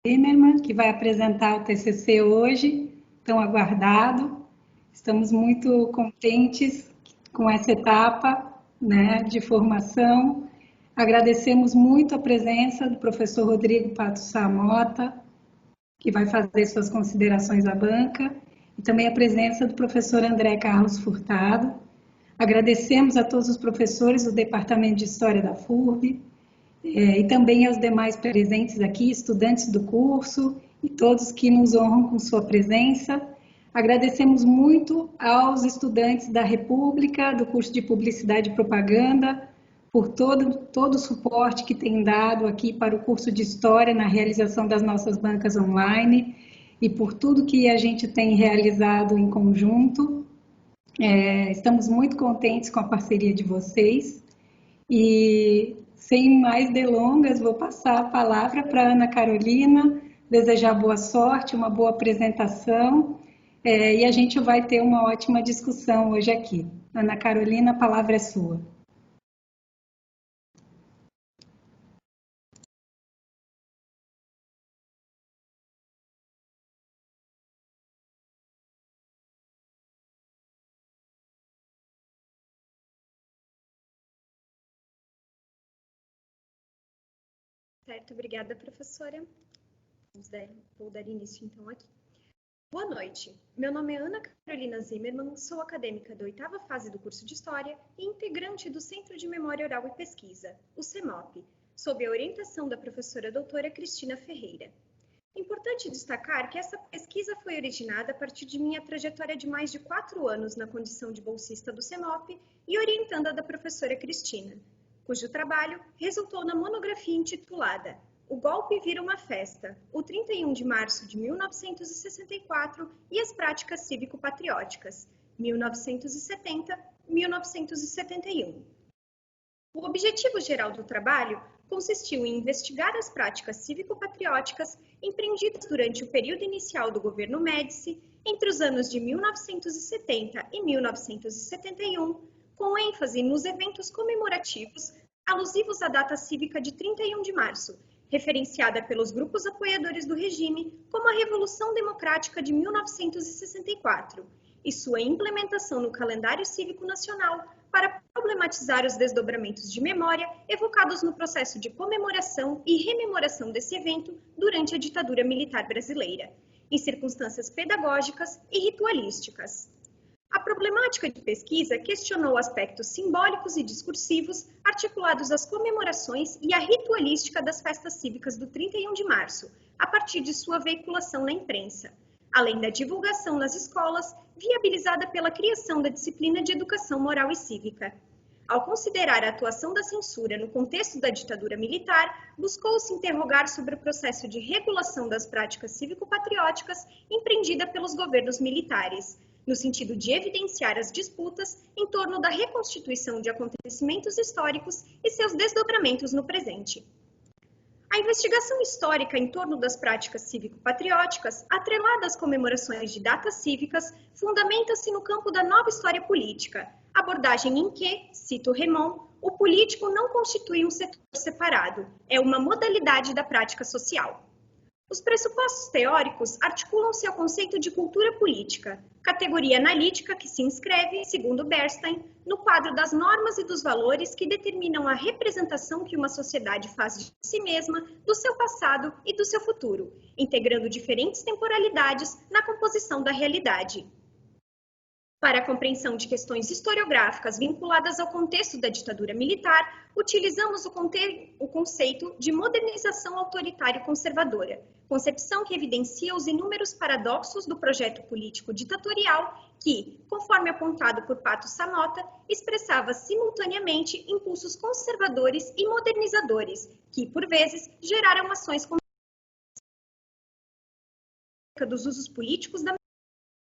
Zimmermann, que vai apresentar o TCC hoje, tão aguardado. Estamos muito contentes com essa etapa, né, de formação. Agradecemos muito a presença do professor Rodrigo Pato Samota, que vai fazer suas considerações à banca, e também a presença do professor André Carlos Furtado. Agradecemos a todos os professores do Departamento de História da FURB, e também aos demais presentes aqui, estudantes do curso e todos que nos honram com sua presença. Agradecemos muito aos estudantes da República, do curso de Publicidade e Propaganda, por todo o suporte que têm dado aqui para o curso de História na realização das nossas bancas online e por tudo que a gente tem realizado em conjunto. Estamos muito contentes com a parceria de vocês e, sem mais delongas, vou passar a palavra para a Ana Carolina, desejar boa sorte, uma boa apresentação, e a gente vai ter uma ótima discussão hoje aqui. Ana Carolina, a palavra é sua. Certo, obrigada, professora. Vou dar início, então, aqui. Boa noite. Meu nome é Ana Carolina Zimmermann, sou acadêmica da 8ª fase do curso de História e integrante do Centro de Memória Oral e Pesquisa, o CEMOP, sob a orientação da professora doutora Cristina Ferreira. Importante destacar que essa pesquisa foi originada a partir de minha trajetória de mais de 4 anos na condição de bolsista do CEMOP e orientanda da professora Cristina, cujo trabalho resultou na monografia intitulada O Golpe Vira uma Festa, o 31 de março de 1964 e as Práticas Cívico-Patrióticas, 1970-1971. O objetivo geral do trabalho consistiu em investigar as práticas cívico-patrióticas empreendidas durante o período inicial do governo Médici, entre os anos de 1970 e 1971, com ênfase nos eventos comemorativos alusivos à data cívica de 31 de março, referenciada pelos grupos apoiadores do regime como a Revolução Democrática de 1964, e sua implementação no calendário cívico nacional para problematizar os desdobramentos de memória evocados no processo de comemoração e rememoração desse evento durante a ditadura militar brasileira, em circunstâncias pedagógicas e ritualísticas. A problemática de pesquisa questionou aspectos simbólicos e discursivos articulados às comemorações e à ritualística das festas cívicas do 31 de março, a partir de sua veiculação na imprensa, além da divulgação nas escolas, viabilizada pela criação da disciplina de Educação Moral e Cívica. Ao considerar a atuação da censura no contexto da ditadura militar, buscou-se interrogar sobre o processo de regulação das práticas cívico-patrióticas empreendida pelos governos militares, no sentido de evidenciar as disputas em torno da reconstituição de acontecimentos históricos e seus desdobramentos no presente. A investigação histórica em torno das práticas cívico-patrióticas, atrelada às comemorações de datas cívicas, fundamenta-se no campo da nova história política, abordagem em que, cito Remon, o político não constitui um setor separado, é uma modalidade da prática social. Os pressupostos teóricos articulam-se ao conceito de cultura política, categoria analítica que se inscreve, segundo Bernstein, no quadro das normas e dos valores que determinam a representação que uma sociedade faz de si mesma, do seu passado e do seu futuro, integrando diferentes temporalidades na composição da realidade. Para a compreensão de questões historiográficas vinculadas ao contexto da ditadura militar, utilizamos o conceito de modernização autoritário-conservadora, concepção que evidencia os inúmeros paradoxos do projeto político ditatorial que, conforme apontado por Pato Samota, expressava simultaneamente impulsos conservadores e modernizadores, que, por vezes, geraram ações dos usos políticos da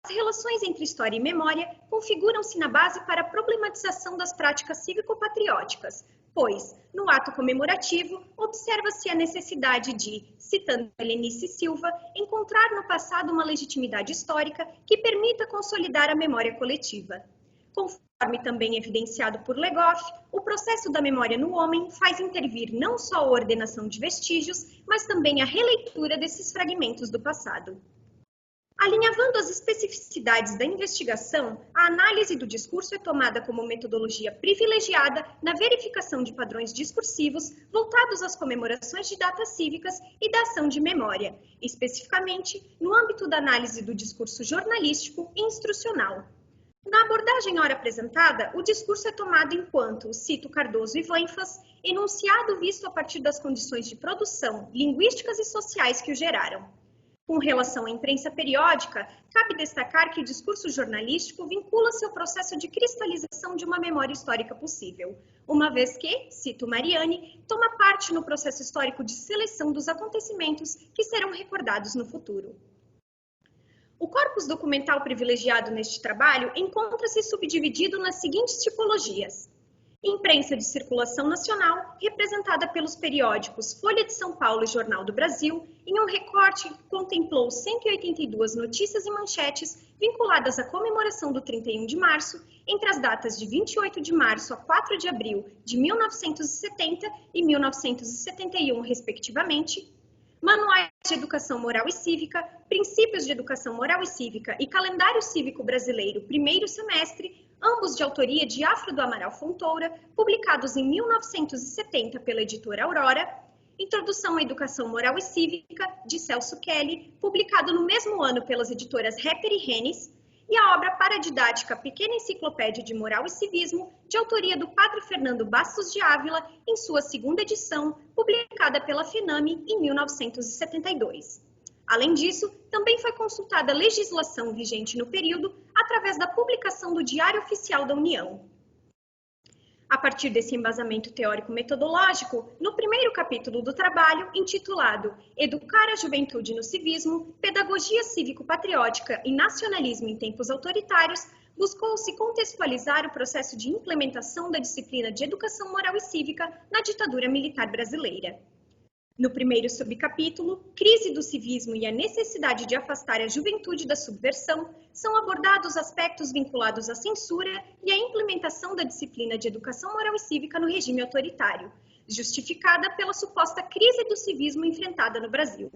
As relações entre história e memória configuram-se na base para a problematização das práticas cívico-patrióticas, pois, no ato comemorativo, observa-se a necessidade de, citando Helenice Silva, encontrar no passado uma legitimidade histórica que permita consolidar a memória coletiva. Conforme também evidenciado por Legoff, o processo da memória no homem faz intervir não só a ordenação de vestígios, mas também a releitura desses fragmentos do passado. Alinhavando as especificidades da investigação, a análise do discurso é tomada como metodologia privilegiada na verificação de padrões discursivos voltados às comemorações de datas cívicas e da ação de memória, especificamente no âmbito da análise do discurso jornalístico e instrucional. Na abordagem ora apresentada, o discurso é tomado enquanto, cito Cardoso e Weinfels, enunciado visto a partir das condições de produção, linguísticas e sociais que o geraram. Com relação à imprensa periódica, cabe destacar que o discurso jornalístico vincula-se ao processo de cristalização de uma memória histórica possível, uma vez que, cito Mariani, toma parte no processo histórico de seleção dos acontecimentos que serão recordados no futuro. O corpus documental privilegiado neste trabalho encontra-se subdividido nas seguintes tipologias: imprensa de circulação nacional, representada pelos periódicos Folha de São Paulo e Jornal do Brasil, em um recorte que contemplou 182 notícias e manchetes vinculadas à comemoração do 31 de março, entre as datas de 28 de março a 4 de abril de 1970 e 1971, respectivamente, manuais de educação moral e cívica, princípios de educação moral e cívica e calendário cívico brasileiro, primeiro semestre, ambos de autoria de Afro do Amaral Fontoura, publicados em 1970 pela editora Aurora, Introdução à Educação Moral e Cívica, de Celso Kelly, publicado no mesmo ano pelas editoras Hepper e Rennes, e a obra paradidática Pequena Enciclopédia de Moral e Civismo, de autoria do padre Fernando Bastos de Ávila, em sua segunda edição, publicada pela FENAME em 1972. Além disso, também foi consultada a legislação vigente no período através da publicação do Diário Oficial da União. A partir desse embasamento teórico-metodológico, no primeiro capítulo do trabalho, intitulado Educar a Juventude no Civismo, Pedagogia Cívico-Patriótica e Nacionalismo em Tempos Autoritários, buscou-se contextualizar o processo de implementação da disciplina de Educação Moral e Cívica na ditadura militar brasileira. No primeiro subcapítulo, Crise do Civismo e a necessidade de afastar a juventude da subversão, são abordados aspectos vinculados à censura e à implementação da disciplina de Educação Moral e Cívica no regime autoritário, justificada pela suposta crise do civismo enfrentada no Brasil.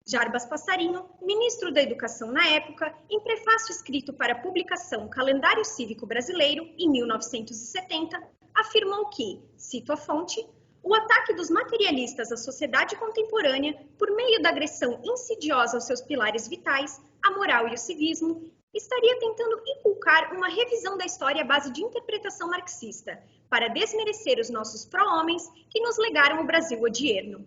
Jarbas Passarinho, ministro da Educação na época, em prefácio escrito para a publicação Calendário Cívico Brasileiro, em 1970, afirmou que, cito a fonte, o ataque dos materialistas à sociedade contemporânea, por meio da agressão insidiosa aos seus pilares vitais, a moral e o civismo, estaria tentando inculcar uma revisão da história à base de interpretação marxista, para desmerecer os nossos pró-homens que nos legaram o Brasil odierno.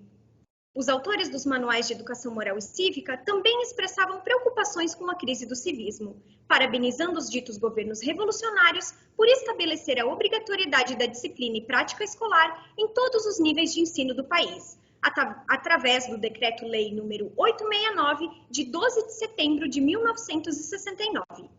Os autores dos manuais de educação moral e cívica também expressavam preocupações com a crise do civismo, parabenizando os ditos governos revolucionários por estabelecer a obrigatoriedade da disciplina e prática escolar em todos os níveis de ensino do país, através do Decreto-Lei nº 869, de 12 de setembro de 1969.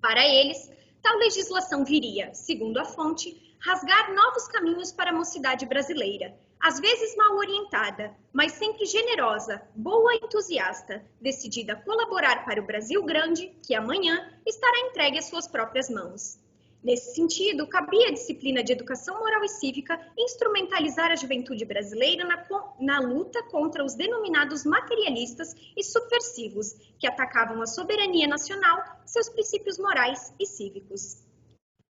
Para eles, tal legislação viria, segundo a fonte, rasgar novos caminhos para a mocidade brasileira, às vezes mal orientada, mas sempre generosa, boa e entusiasta, decidida a colaborar para o Brasil grande, que amanhã estará entregue às suas próprias mãos. Nesse sentido, cabia à disciplina de Educação Moral e Cívica instrumentalizar a juventude brasileira na luta contra os denominados materialistas e subversivos, que atacavam a soberania nacional, seus princípios morais e cívicos.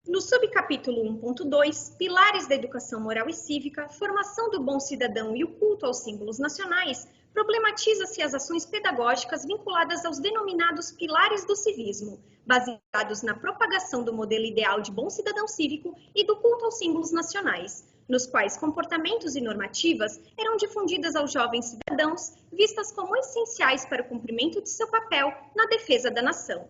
No subcapítulo 1.2, Pilares da Educação Moral e Cívica, Formação do Bom Cidadão e o Culto aos Símbolos Nacionais, problematiza-se as ações pedagógicas vinculadas aos denominados pilares do civismo, baseados na propagação do modelo ideal de bom cidadão cívico e do culto aos símbolos nacionais, nos quais comportamentos e normativas eram difundidas aos jovens cidadãos, vistas como essenciais para o cumprimento de seu papel na defesa da nação.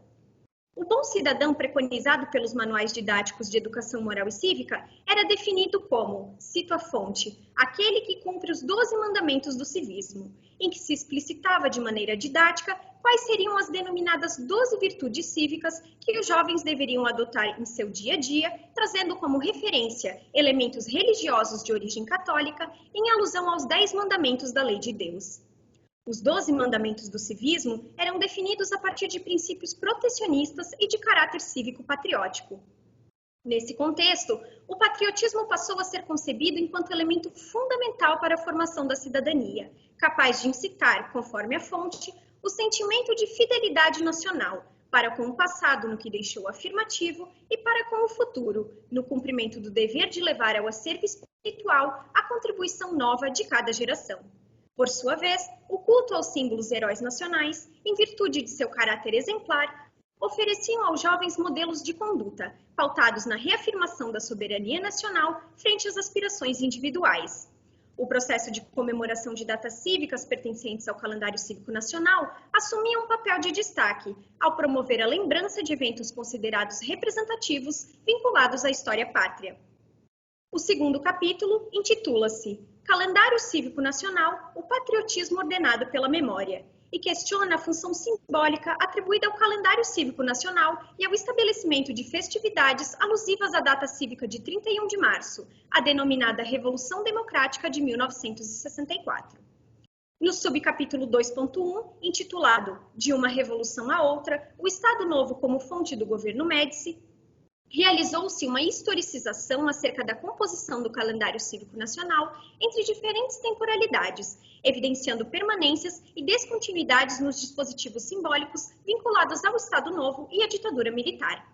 O bom cidadão preconizado pelos manuais didáticos de educação moral e cívica era definido como, cito a fonte, aquele que cumpre os 12 mandamentos do civismo, em que se explicitava de maneira didática quais seriam as denominadas 12 virtudes cívicas que os jovens deveriam adotar em seu dia a dia, trazendo como referência elementos religiosos de origem católica em alusão aos 10 mandamentos da lei de Deus. Os 12 mandamentos do civismo eram definidos a partir de princípios protecionistas e de caráter cívico-patriótico. Nesse contexto, o patriotismo passou a ser concebido enquanto elemento fundamental para a formação da cidadania, capaz de incitar, conforme a fonte, o sentimento de fidelidade nacional, para com o passado no que deixou afirmativo e para com o futuro, no cumprimento do dever de levar ao acervo espiritual a contribuição nova de cada geração. Por sua vez, o culto aos símbolos heróis nacionais, em virtude de seu caráter exemplar, ofereciam aos jovens modelos de conduta, pautados na reafirmação da soberania nacional frente às aspirações individuais. O processo de comemoração de datas cívicas pertencentes ao calendário cívico nacional assumia um papel de destaque, ao promover a lembrança de eventos considerados representativos vinculados à história pátria. O segundo capítulo intitula-se Calendário Cívico Nacional, o patriotismo ordenado pela memória, e questiona a função simbólica atribuída ao calendário cívico nacional e ao estabelecimento de festividades alusivas à data cívica de 31 de março, a denominada Revolução Democrática de 1964. No subcapítulo 2.1, intitulado De uma Revolução a Outra, o Estado Novo como fonte do governo Médici, realizou-se uma historicização acerca da composição do calendário cívico nacional entre diferentes temporalidades, evidenciando permanências e descontinuidades nos dispositivos simbólicos vinculados ao Estado Novo e à ditadura militar.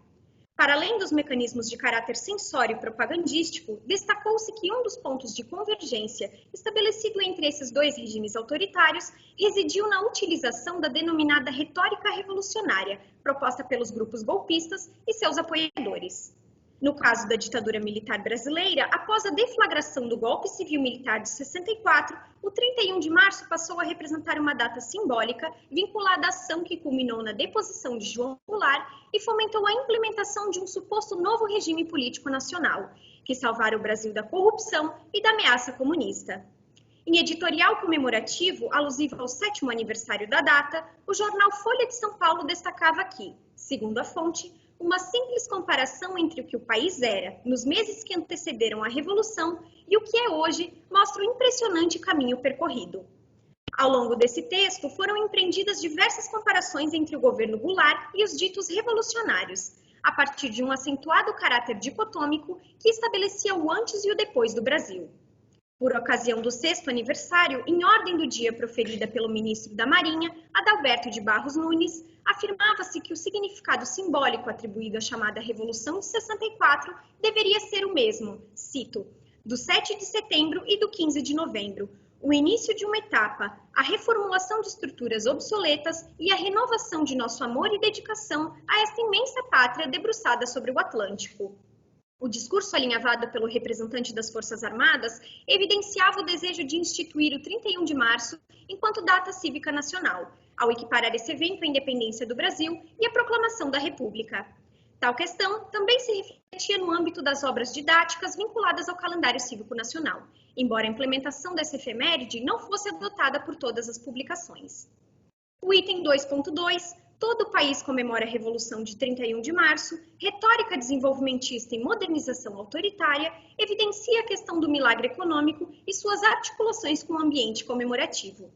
Para além dos mecanismos de caráter sensório e propagandístico, destacou-se que um dos pontos de convergência estabelecido entre esses dois regimes autoritários residiu na utilização da denominada retórica revolucionária, proposta pelos grupos golpistas e seus apoiadores. No caso da ditadura militar brasileira, após a deflagração do golpe civil-militar de 64, o 31 de março passou a representar uma data simbólica vinculada à ação que culminou na deposição de João Goulart e fomentou a implementação de um suposto novo regime político nacional, que salvara o Brasil da corrupção e da ameaça comunista. Em editorial comemorativo, alusivo ao 7º aniversário da data, o jornal Folha de São Paulo destacava que, segundo a fonte, uma simples comparação entre o que o país era nos meses que antecederam a Revolução e o que é hoje mostra o impressionante caminho percorrido. Ao longo desse texto, foram empreendidas diversas comparações entre o governo Goulart e os ditos revolucionários, a partir de um acentuado caráter dicotômico que estabelecia o antes e o depois do Brasil. Por ocasião do 6º aniversário, em ordem do dia proferida pelo ministro da Marinha, Adalberto de Barros Nunes, afirmava-se que o significado simbólico atribuído à chamada Revolução de 64 deveria ser o mesmo, cito, do 7 de setembro e do 15 de novembro, o início de uma etapa, a reformulação de estruturas obsoletas e a renovação de nosso amor e dedicação a esta imensa pátria debruçada sobre o Atlântico. O discurso alinhavado pelo representante das Forças Armadas evidenciava o desejo de instituir o 31 de março enquanto data cívica nacional, ao equiparar esse evento à independência do Brasil e à proclamação da República. Tal questão também se refletia no âmbito das obras didáticas vinculadas ao calendário cívico nacional, embora a implementação dessa efeméride não fosse adotada por todas as publicações. O item 2.2, todo o país comemora a Revolução de 31 de março, retórica desenvolvimentista e modernização autoritária, evidencia a questão do milagre econômico e suas articulações com o ambiente comemorativo.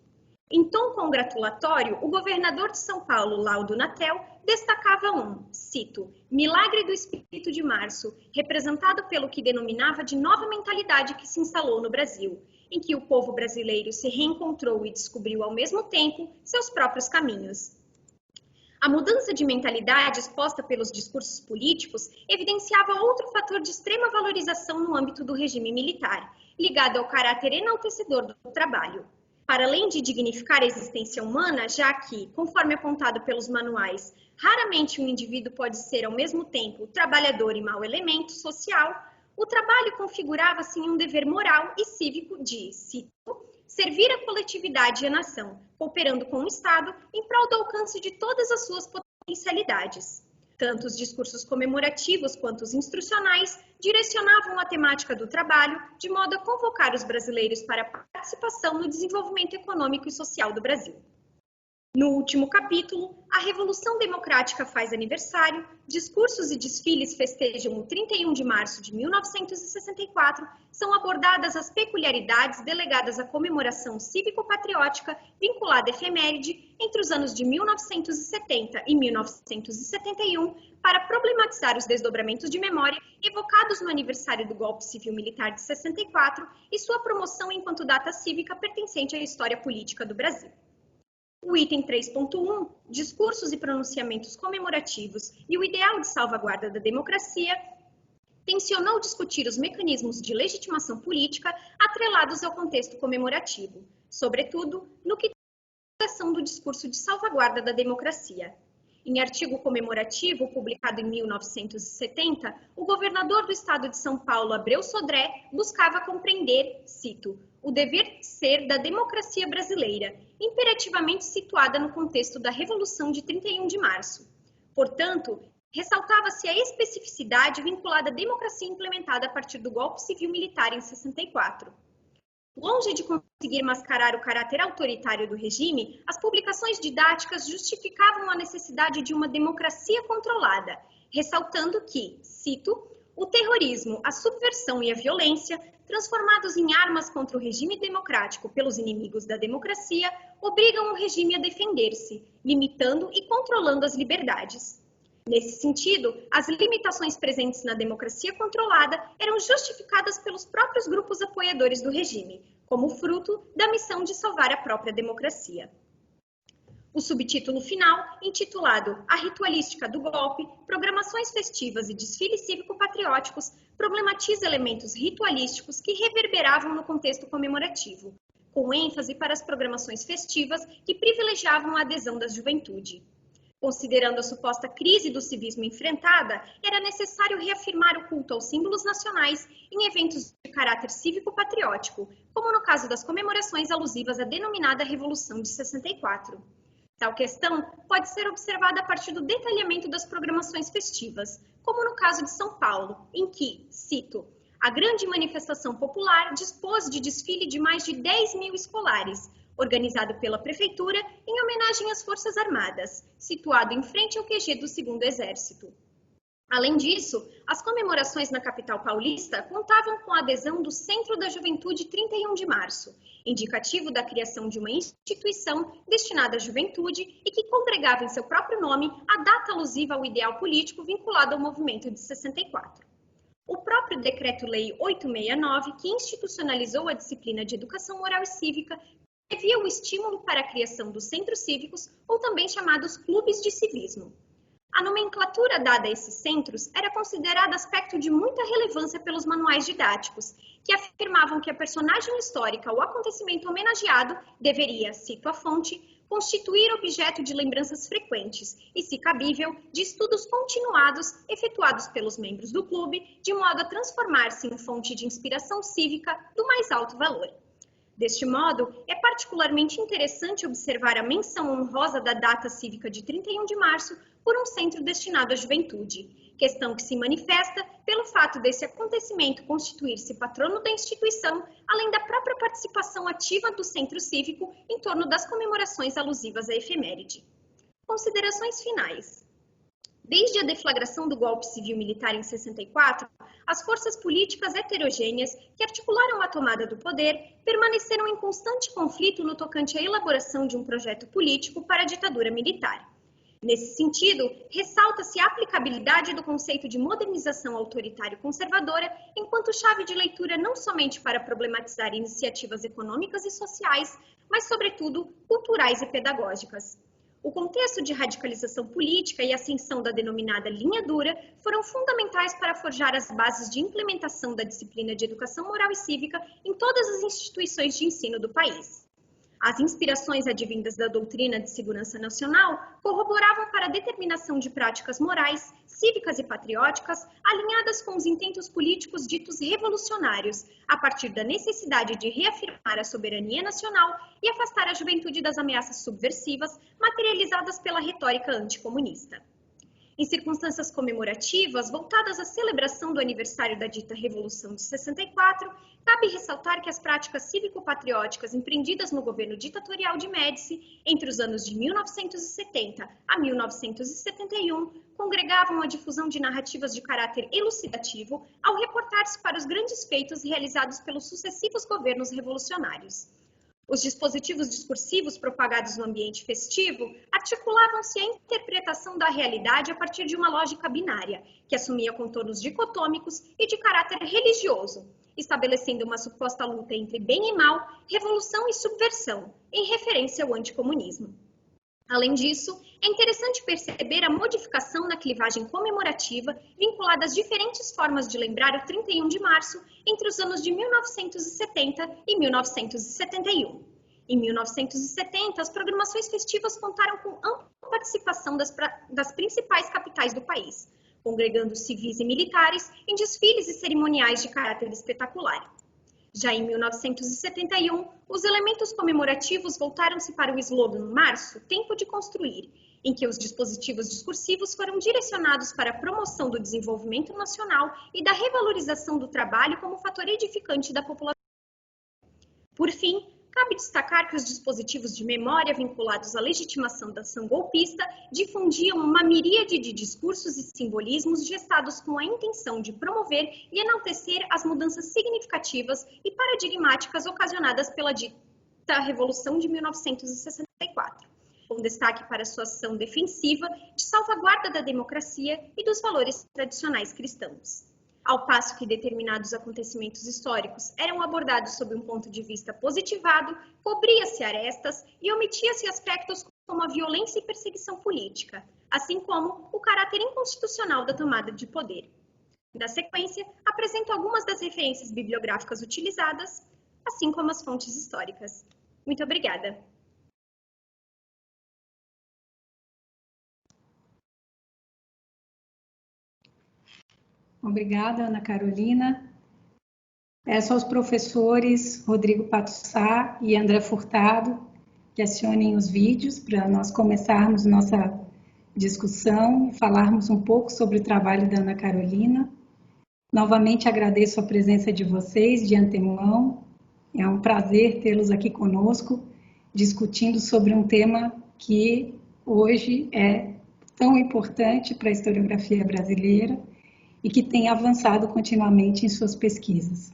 Em tom congratulatório, o governador de São Paulo, Laudo Natel, destacava cito, milagre do espírito de março, representado pelo que denominava de nova mentalidade que se instalou no Brasil, em que o povo brasileiro se reencontrou e descobriu ao mesmo tempo seus próprios caminhos. A mudança de mentalidade exposta pelos discursos políticos evidenciava outro fator de extrema valorização no âmbito do regime militar, ligado ao caráter enaltecedor do trabalho. Para além de dignificar a existência humana, já que, conforme apontado pelos manuais, raramente um indivíduo pode ser ao mesmo tempo trabalhador e mau elemento social, o trabalho configurava-se em um dever moral e cívico de, cito, servir a coletividade e a nação, cooperando com o Estado em prol do alcance de todas as suas potencialidades. Tanto os discursos comemorativos quanto os instrucionais direcionavam a temática do trabalho de modo a convocar os brasileiros para a participação no desenvolvimento econômico e social do Brasil. No último capítulo, a Revolução Democrática faz aniversário, discursos e desfiles festejam o 31 de março de 1964, são abordadas as peculiaridades delegadas à comemoração cívico-patriótica vinculada à efeméride, entre os anos de 1970 e 1971 para problematizar os desdobramentos de memória evocados no aniversário do golpe civil-militar de 64 e sua promoção enquanto data cívica pertencente à história política do Brasil. O item 3.1, discursos e pronunciamentos comemorativos e o ideal de salvaguarda da democracia, tensionou discutir os mecanismos de legitimação política atrelados ao contexto comemorativo, sobretudo no que tange à questão do discurso de salvaguarda da democracia. Em artigo comemorativo publicado em 1970, o governador do estado de São Paulo, Abreu Sodré, buscava compreender, cito, o dever ser da democracia brasileira, imperativamente situada no contexto da Revolução de 31 de março. Portanto, ressaltava-se a especificidade vinculada à democracia implementada a partir do golpe civil-militar em 64. Longe de conseguir mascarar o caráter autoritário do regime, as publicações didáticas justificavam a necessidade de uma democracia controlada, ressaltando que, cito, o terrorismo, a subversão e a violência, transformados em armas contra o regime democrático pelos inimigos da democracia, obrigam o regime a defender-se, limitando e controlando as liberdades. Nesse sentido, as limitações presentes na democracia controlada eram justificadas pelos próprios grupos apoiadores do regime, como fruto da missão de salvar a própria democracia. O subtítulo final, intitulado A Ritualística do Golpe, Programações Festivas e Desfiles Cívico-Patrióticos, problematiza elementos ritualísticos que reverberavam no contexto comemorativo, com ênfase para as programações festivas que privilegiavam a adesão da juventude. Considerando a suposta crise do civismo enfrentada, era necessário reafirmar o culto aos símbolos nacionais em eventos de caráter cívico-patriótico, como no caso das comemorações alusivas à denominada Revolução de 64. Tal questão pode ser observada a partir do detalhamento das programações festivas, como no caso de São Paulo, em que, cito, a grande manifestação popular dispôs de desfile de mais de 10 mil escolares, organizado pela Prefeitura em homenagem às Forças Armadas, situado em frente ao QG do 2º Exército. Além disso, as comemorações na capital paulista contavam com a adesão do Centro da Juventude 31 de Março, indicativo da criação de uma instituição destinada à juventude e que congregava em seu próprio nome a data alusiva ao ideal político vinculado ao movimento de 64. O próprio Decreto-Lei 869, que institucionalizou a disciplina de Educação Moral e Cívica, previa o estímulo para a criação dos centros cívicos, ou também chamados clubes de civismo. A nomenclatura dada a esses centros era considerada aspecto de muita relevância pelos manuais didáticos, que afirmavam que a personagem histórica ou acontecimento homenageado deveria, cito a fonte, constituir objeto de lembranças frequentes e, se cabível, de estudos continuados efetuados pelos membros do clube, de modo a transformar-se em fonte de inspiração cívica do mais alto valor. Deste modo, é particularmente interessante observar a menção honrosa da data cívica de 31 de março por um centro destinado à juventude, questão que se manifesta pelo fato desse acontecimento constituir-se patrono da instituição, além da própria participação ativa do centro cívico em torno das comemorações alusivas à efeméride. Considerações finais. Desde a deflagração do golpe civil-militar em 64, as forças políticas heterogêneas que articularam a tomada do poder permaneceram em constante conflito no tocante à elaboração de um projeto político para a ditadura militar. Nesse sentido, ressalta-se a aplicabilidade do conceito de modernização autoritário-conservadora enquanto chave de leitura não somente para problematizar iniciativas econômicas e sociais, mas, sobretudo, culturais e pedagógicas. O contexto de radicalização política e ascensão da denominada linha dura foram fundamentais para forjar as bases de implementação da disciplina de educação moral e cívica em todas as instituições de ensino do país. As inspirações advindas da doutrina de segurança nacional corroboravam para a determinação de práticas morais, cívicas e patrióticas alinhadas com os intentos políticos ditos revolucionários, a partir da necessidade de reafirmar a soberania nacional e afastar a juventude das ameaças subversivas materializadas pela retórica anticomunista. Em circunstâncias comemorativas voltadas à celebração do aniversário da dita Revolução de 64, cabe ressaltar que as práticas cívico-patrióticas empreendidas no governo ditatorial de Médici entre os anos de 1970 a 1971 congregavam a difusão de narrativas de caráter elucidativo ao reportar-se para os grandes feitos realizados pelos sucessivos governos revolucionários. Os dispositivos discursivos propagados no ambiente festivo articulavam-se à interpretação da realidade a partir de uma lógica binária, que assumia contornos dicotômicos e de caráter religioso, estabelecendo uma suposta luta entre bem e mal, revolução e subversão, em referência ao anticomunismo. Além disso, é interessante perceber a modificação na clivagem comemorativa vinculada às diferentes formas de lembrar o 31 de março entre os anos de 1970 e 1971. Em 1970, as programações festivas contaram com ampla participação das principais capitais do país, congregando civis e militares em desfiles e cerimoniais de caráter espetacular. Já em 1971, os elementos comemorativos voltaram-se para o slogan Março, Tempo de Construir, em que os dispositivos discursivos foram direcionados para a promoção do desenvolvimento nacional e da revalorização do trabalho como fator edificante da população. Por fim, cabe destacar que os dispositivos de memória vinculados à legitimação da ação golpista difundiam uma miríade de discursos e simbolismos gestados com a intenção de promover e enaltecer as mudanças significativas e paradigmáticas ocasionadas pela dita Revolução de 1964, com destaque para sua ação defensiva de salvaguarda da democracia e dos valores tradicionais cristãos. Ao passo que determinados acontecimentos históricos eram abordados sob um ponto de vista positivado, cobria-se arestas e omitia-se aspectos como a violência e perseguição política, assim como o caráter inconstitucional da tomada de poder. Na sequência, apresento algumas das referências bibliográficas utilizadas, assim como as fontes históricas. Muito obrigada. Obrigada, Ana Carolina. Peço aos professores Rodrigo Patussá e André Furtado que acionem os vídeos para nós começarmos nossa discussão e falarmos um pouco sobre o trabalho da Ana Carolina. Novamente agradeço a presença de vocês de antemão. É um prazer tê-los aqui conosco, discutindo sobre um tema que hoje é tão importante para a historiografia brasileira e que tem avançado continuamente em suas pesquisas.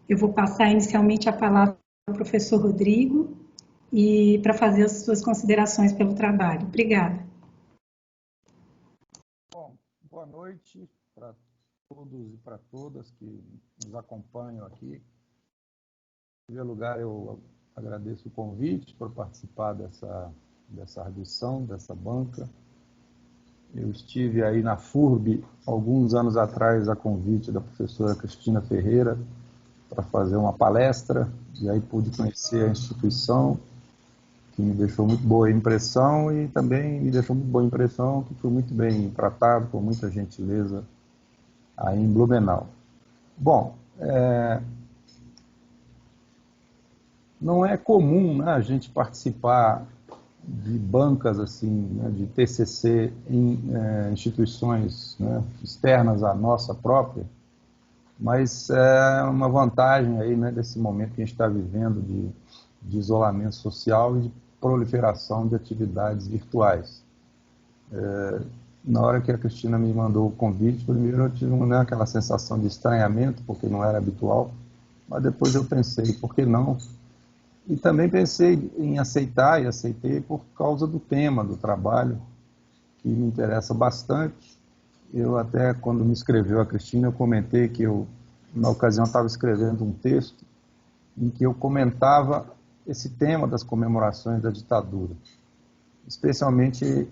Eu vou passar inicialmente a palavra ao professor Rodrigo e para fazer as suas considerações pelo trabalho. Obrigada. Bom, boa noite para todos e para todas que nos acompanham aqui. Em primeiro lugar, eu agradeço o convite por participar dessa arguição, dessa banca. Eu estive aí na FURB alguns anos atrás a convite da professora Cristina Ferreira para fazer uma palestra e aí pude conhecer a instituição, que me deixou muito boa impressão e também me deixou muito boa impressão que fui muito bem tratado, com muita gentileza aí em Blumenau. Bom, não é comum, né, a gente participar de bancas assim, né, de TCC em instituições, né, externas à nossa própria, mas é uma vantagem aí, né, desse momento que a gente está vivendo de isolamento social e de proliferação de atividades virtuais. Na hora que a Cristina me mandou o convite, primeiro eu tive, né, aquela sensação de estranhamento, porque não era habitual, mas depois eu pensei, por que não? E também pensei em aceitar, e aceitei por causa do tema do trabalho, que me interessa bastante. Eu até, quando me escreveu a Cristina, eu comentei que eu, na ocasião, estava escrevendo um texto em que eu comentava esse tema das comemorações da ditadura. Especialmente,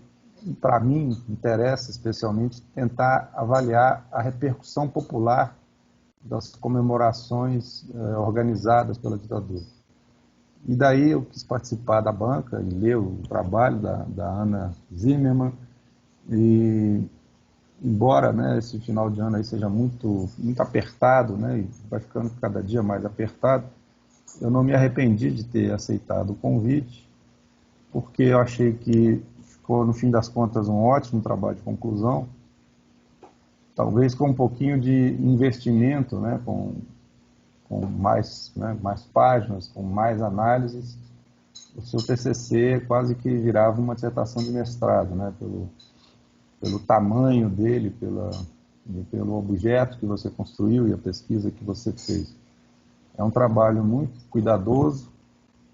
para mim, interessa especialmente tentar avaliar a repercussão popular das comemorações organizadas pela ditadura. E daí eu quis participar da banca e ler o trabalho da Ana Zimmermann. E embora, né, esse final de ano aí seja muito apertado, né, e vai ficando cada dia mais apertado, eu não me arrependi de ter aceitado o convite, porque eu achei que ficou, no fim das contas, um ótimo trabalho de conclusão, talvez com um pouquinho de investimento, né, com mais, né, mais páginas, com mais análises. O seu TCC quase que virava uma dissertação de mestrado, né, pelo tamanho dele, pelo objeto que você construiu e a pesquisa que você fez. É um trabalho muito cuidadoso,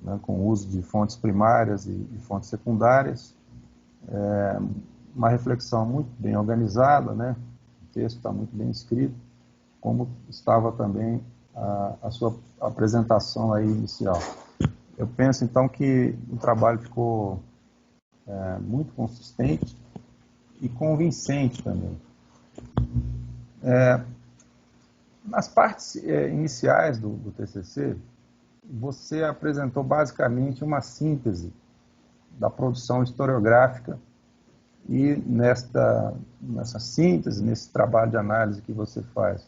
né, com o uso de fontes primárias e fontes secundárias. Uma reflexão muito bem organizada, né? O texto está muito bem escrito, como estava também a sua apresentação aí inicial. Eu penso, então, que o trabalho ficou muito consistente e convincente também. Nas partes iniciais do TCC, você apresentou basicamente uma síntese da produção historiográfica e nessa síntese, nesse trabalho de análise que você faz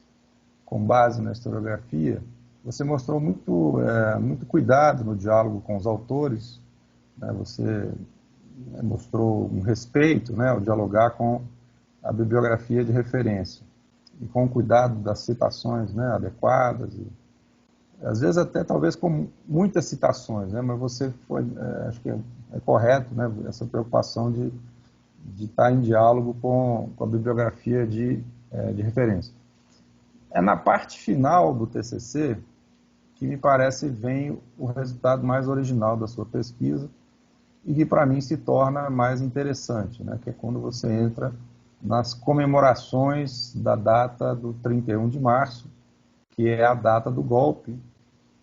com base na historiografia, você mostrou muito cuidado no diálogo com os autores, né? Você mostrou um respeito, né, ao dialogar com a bibliografia de referência e com o cuidado das citações, né, adequadas, e, às vezes até talvez com muitas citações, né, mas você foi, acho que é correto, né, essa preocupação de estar em diálogo com a bibliografia de referência. É na parte final do TCC que me parece vem o resultado mais original da sua pesquisa e que para mim se torna mais interessante, né, que é quando você entra nas comemorações da data do 31 de março, que é a data do golpe,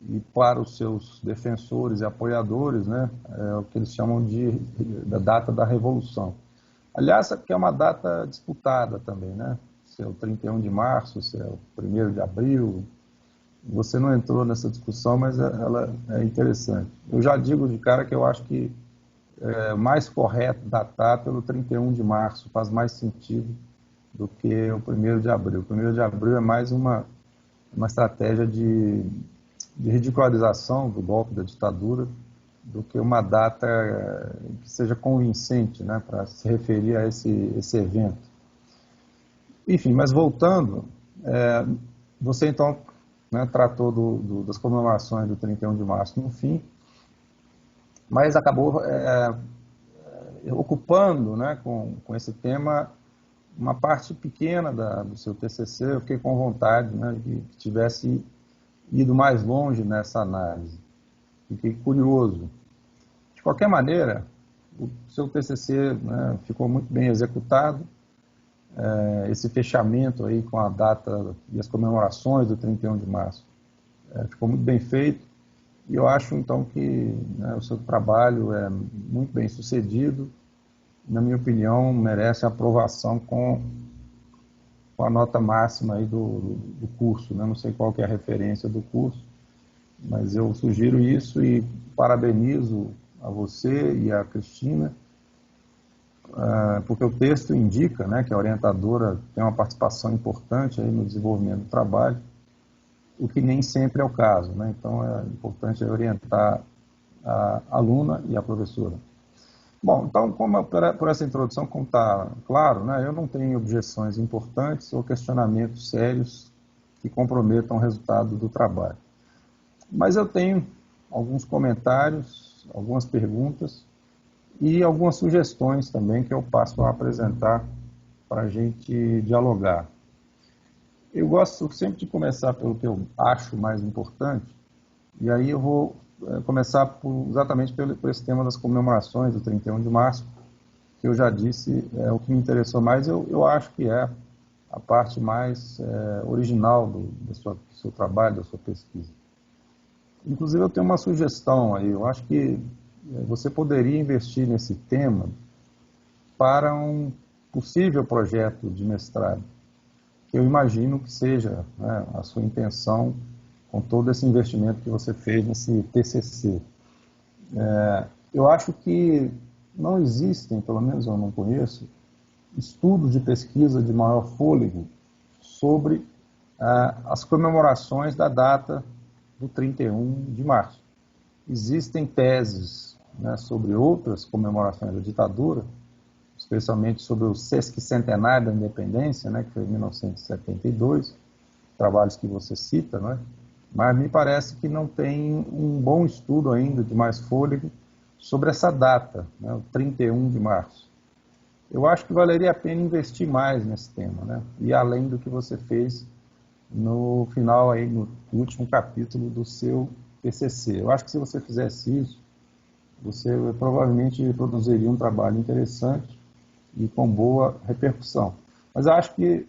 e para os seus defensores e apoiadores, né, é o que eles chamam da data da Revolução. Aliás, que é uma data disputada também, né? Se é o 31 de março, se é o 1º de abril. Você não entrou nessa discussão, mas ela é interessante. Eu já digo de cara que eu acho que é mais correto datar pelo 31 de março, faz mais sentido do que o 1º de abril. O 1º de abril é mais uma estratégia de ridicularização do golpe da ditadura do que uma data que seja convincente, né, para se referir a esse evento. Enfim, mas voltando, você então, né, tratou das comemorações do 31 de março no fim, mas acabou ocupando, né, com esse tema uma parte pequena do seu TCC. Eu fiquei com vontade, né, que tivesse ido mais longe nessa análise. Fiquei curioso. De qualquer maneira, o seu TCC, né, ficou muito bem executado. Esse fechamento aí com a data e as comemorações do 31 de março ficou muito bem feito. E eu acho, então, que, né, o seu trabalho é muito bem sucedido. Na minha opinião, merece aprovação com a nota máxima aí do curso, né? Não sei qual que é a referência do curso, mas eu sugiro isso e parabenizo a você e a Cristina, porque o texto indica, né, que a orientadora tem uma participação importante aí no desenvolvimento do trabalho, o que nem sempre é o caso, né? Então é importante orientar a aluna e a professora. Bom, então, por essa introdução, como está claro, né, eu não tenho objeções importantes ou questionamentos sérios que comprometam o resultado do trabalho. Mas eu tenho alguns comentários, algumas perguntas e algumas sugestões também que eu passo a apresentar para a gente dialogar. Eu gosto sempre de começar pelo que eu acho mais importante, e aí eu vou começar exatamente por esse tema das comemorações do 31 de março, que eu já disse, o que me interessou mais, eu acho que é a parte mais original do seu trabalho, da sua pesquisa. Inclusive, eu tenho uma sugestão aí. Eu acho que você poderia investir nesse tema para um possível projeto de mestrado, que eu imagino que seja, né, a sua intenção com todo esse investimento que você fez nesse TCC. Eu acho que não existem, pelo menos eu não conheço, estudos de pesquisa de maior fôlego sobre as comemorações da data do 31 de março. Existem teses, né, sobre outras comemorações da ditadura, especialmente sobre o sesquicentenário da independência, né, que foi em 1972, trabalhos que você cita, né, mas me parece que não tem um bom estudo ainda de mais fôlego sobre essa data, né, o 31 de março. Eu acho que valeria a pena investir mais nesse tema, né, e além do que você fez no final, aí, no último capítulo do seu TCC. Eu acho que se você fizesse isso, você provavelmente produziria um trabalho interessante e com boa repercussão. Mas eu acho que,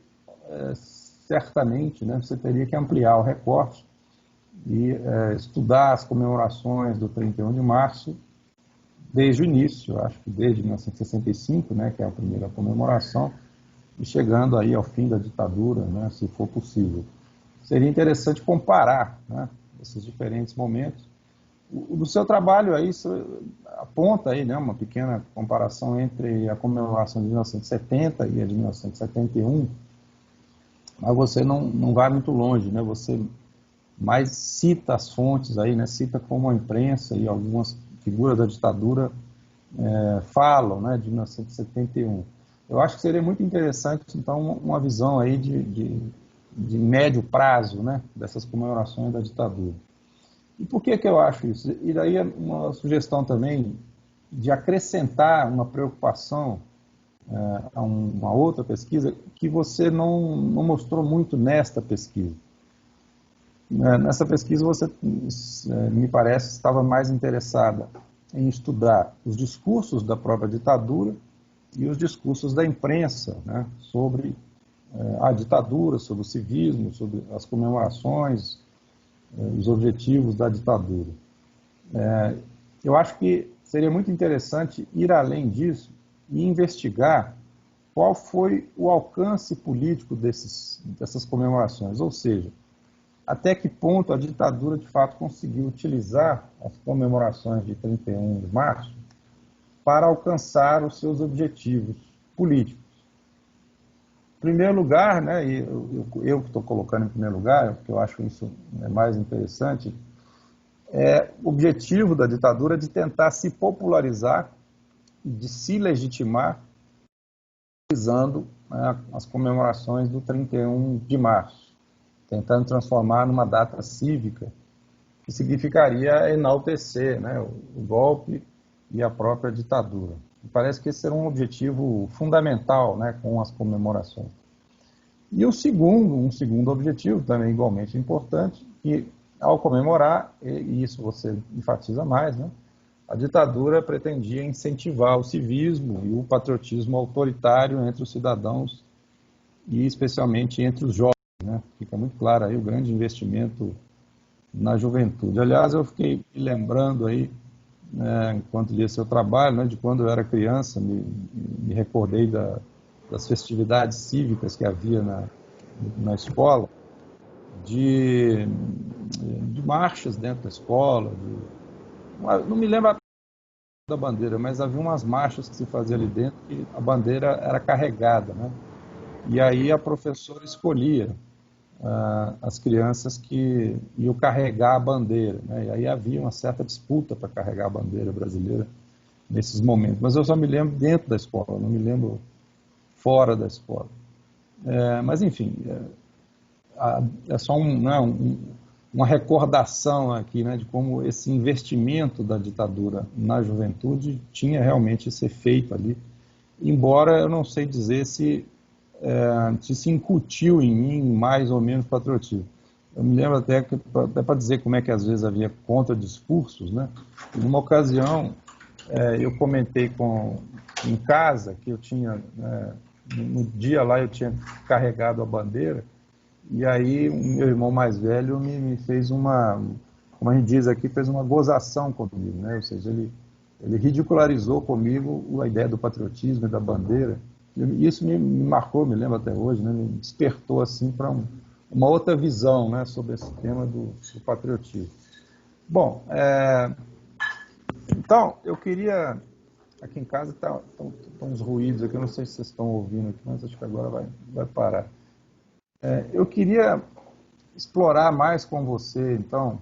certamente, né, você teria que ampliar o recorte e estudar as comemorações do 31 de março desde o início, eu acho que desde 1965, né, que é a primeira comemoração, e chegando aí ao fim da ditadura, né, se for possível. Seria interessante comparar, né, esses diferentes momentos. Do seu trabalho aí, isso aponta aí, né, uma pequena comparação entre a comemoração de 1970 e a de 1971, mas você não vai muito longe, né, você mais cita as fontes aí, né, cita como a imprensa e algumas figuras da ditadura falam, né, de 1971. Eu acho que seria muito interessante, então, uma visão aí de médio prazo, né, dessas comemorações da ditadura. E por que eu acho isso? E daí uma sugestão também de acrescentar uma preocupação a uma outra pesquisa que você não mostrou muito nesta pesquisa. Nessa pesquisa você, me parece, estava mais interessada em estudar os discursos da própria ditadura e os discursos da imprensa, né, sobre a ditadura, sobre o civismo, sobre as comemorações, os objetivos da ditadura. Eu acho que seria muito interessante ir além disso e investigar qual foi o alcance político dessas comemorações, ou seja, até que ponto a ditadura de fato conseguiu utilizar as comemorações de 31 de março para alcançar os seus objetivos políticos. Em primeiro lugar, né, e eu que estou colocando em primeiro lugar, porque eu acho isso mais interessante, o objetivo da ditadura de tentar se popularizar e de se legitimar utilizando, né, as comemorações do 31 de março, tentando transformar numa data cívica que significaria enaltecer, né, o golpe e a própria ditadura. Me parece que esse era um objetivo fundamental, né, com as comemorações. E um segundo objetivo, também igualmente importante, que ao comemorar, e isso você enfatiza mais, né, a ditadura pretendia incentivar o civismo e o patriotismo autoritário entre os cidadãos e especialmente entre os jovens, né? Fica muito claro aí o grande investimento na juventude. Aliás, eu fiquei lembrando aí, enquanto lia seu trabalho, né, de quando eu era criança, me recordei das festividades cívicas que havia na escola, de marchas dentro da escola, não me lembro da bandeira, mas havia umas marchas que se fazia ali dentro e a bandeira era carregada, né? E aí a professora escolhia as crianças que iam carregar a bandeira, né? E aí havia uma certa disputa para carregar a bandeira brasileira nesses momentos. Mas eu só me lembro dentro da escola, não me lembro fora da escola. Mas, enfim, é só uma recordação aqui, né, de como esse investimento da ditadura na juventude tinha realmente esse efeito ali, embora eu não sei dizer se se incutiu em mim mais ou menos patriotismo. Eu me lembro até para dizer como é que às vezes havia contradiscursos, né? Numa ocasião, eu comentei em casa que eu tinha, no dia lá eu tinha carregado a bandeira, e aí o meu irmão mais velho me fez como a gente diz aqui, fez uma gozação comigo, né? Ou seja, ele ridicularizou comigo a ideia do patriotismo e da bandeira. E isso me marcou, me lembro até hoje, né? Me despertou assim para uma outra visão, né, sobre esse tema do patriotismo. Bom, então eu queria, aqui em casa estão uns ruídos aqui, eu não sei se vocês estão ouvindo aqui, mas acho que agora vai parar. Eu queria explorar mais com você, então,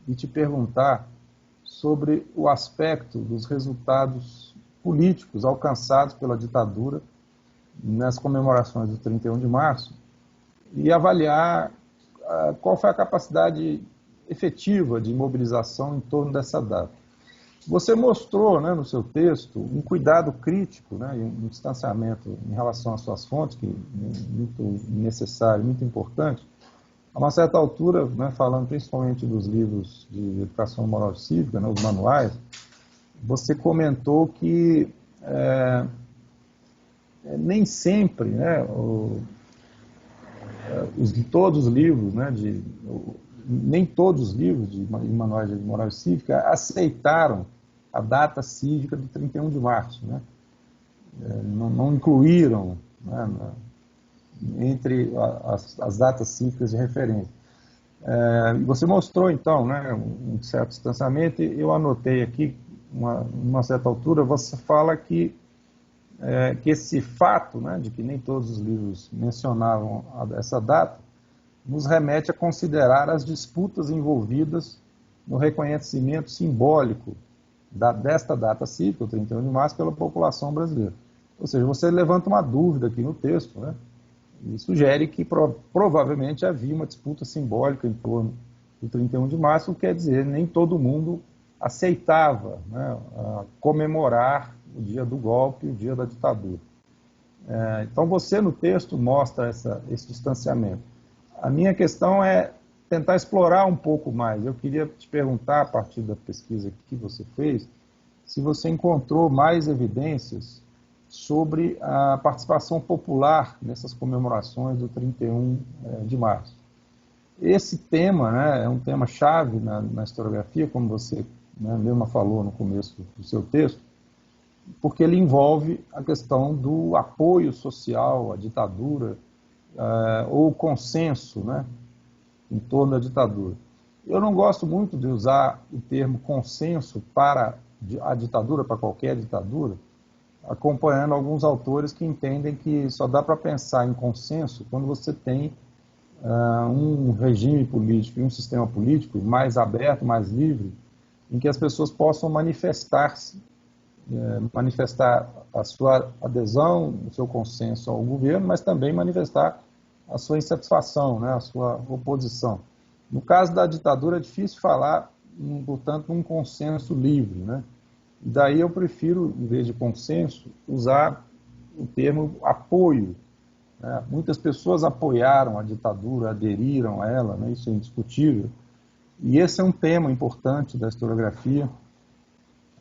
e te perguntar sobre o aspecto dos resultados políticos alcançados pela ditadura nas comemorações do 31 de março e avaliar qual foi a capacidade efetiva de mobilização em torno dessa data. Você mostrou, né, no seu texto, um cuidado crítico, né, e um distanciamento em relação às suas fontes, que é muito necessário, muito importante, A uma certa altura, né, falando principalmente dos livros de educação moral e cívica, né, os manuais, você comentou que nem sempre, né, todos os livros, né, nem todos os livros de manuais de moral e cívica aceitaram a data cívica do 31 de março, né? Não incluíram, né, entre as datas cívicas de referência. Você mostrou, então, né, um certo distanciamento, e eu anotei aqui, uma certa altura, você fala que esse fato, né, de que nem todos os livros mencionavam essa data, nos remete a considerar as disputas envolvidas no reconhecimento simbólico desta data cívica, o 31 de março, pela população brasileira. Ou seja, você levanta uma dúvida aqui no texto, né, e sugere que provavelmente havia uma disputa simbólica em torno do 31 de março, o que quer dizer, nem todo mundo aceitava, né, comemorar o dia do golpe, o dia da ditadura. Então você no texto mostra esse distanciamento. A minha questão é tentar explorar um pouco mais. Eu queria te perguntar, a partir da pesquisa que você fez, se você encontrou mais evidências sobre a participação popular nessas comemorações do 31 de março. Esse tema, né, é um tema chave na historiografia, como você, né, mesma falou no começo do seu texto, porque ele envolve a questão do apoio social à ditadura, ou consenso, né, em torno da ditadura. Eu não gosto muito de usar o termo consenso para a ditadura, para qualquer ditadura, acompanhando alguns autores que entendem que só dá para pensar em consenso quando você tem um regime político e um sistema político mais aberto, mais livre, em que as pessoas possam manifestar-se, manifestar a sua adesão, o seu consenso ao governo, mas também manifestar a sua insatisfação, né, a sua oposição. No caso da ditadura é difícil falar, portanto, num consenso livre, né? Daí eu prefiro, em vez de consenso, usar o termo apoio. Né? Muitas pessoas apoiaram a ditadura, aderiram a ela, né? Isso é indiscutível. E esse é um tema importante da historiografia,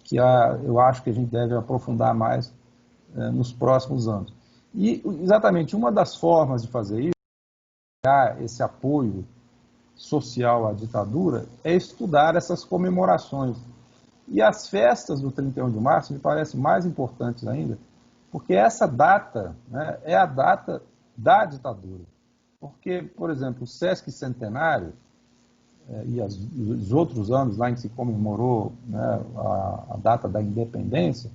que eu acho que a gente deve aprofundar mais nos próximos anos. E exatamente uma das formas de fazer isso, esse apoio social à ditadura, é estudar essas comemorações. E as festas do 31 de março me parecem mais importantes ainda, porque essa data, né, é a data da ditadura. Porque, por exemplo, o Sesc Centenário, e os outros anos lá em que se comemorou, né, a data da independência,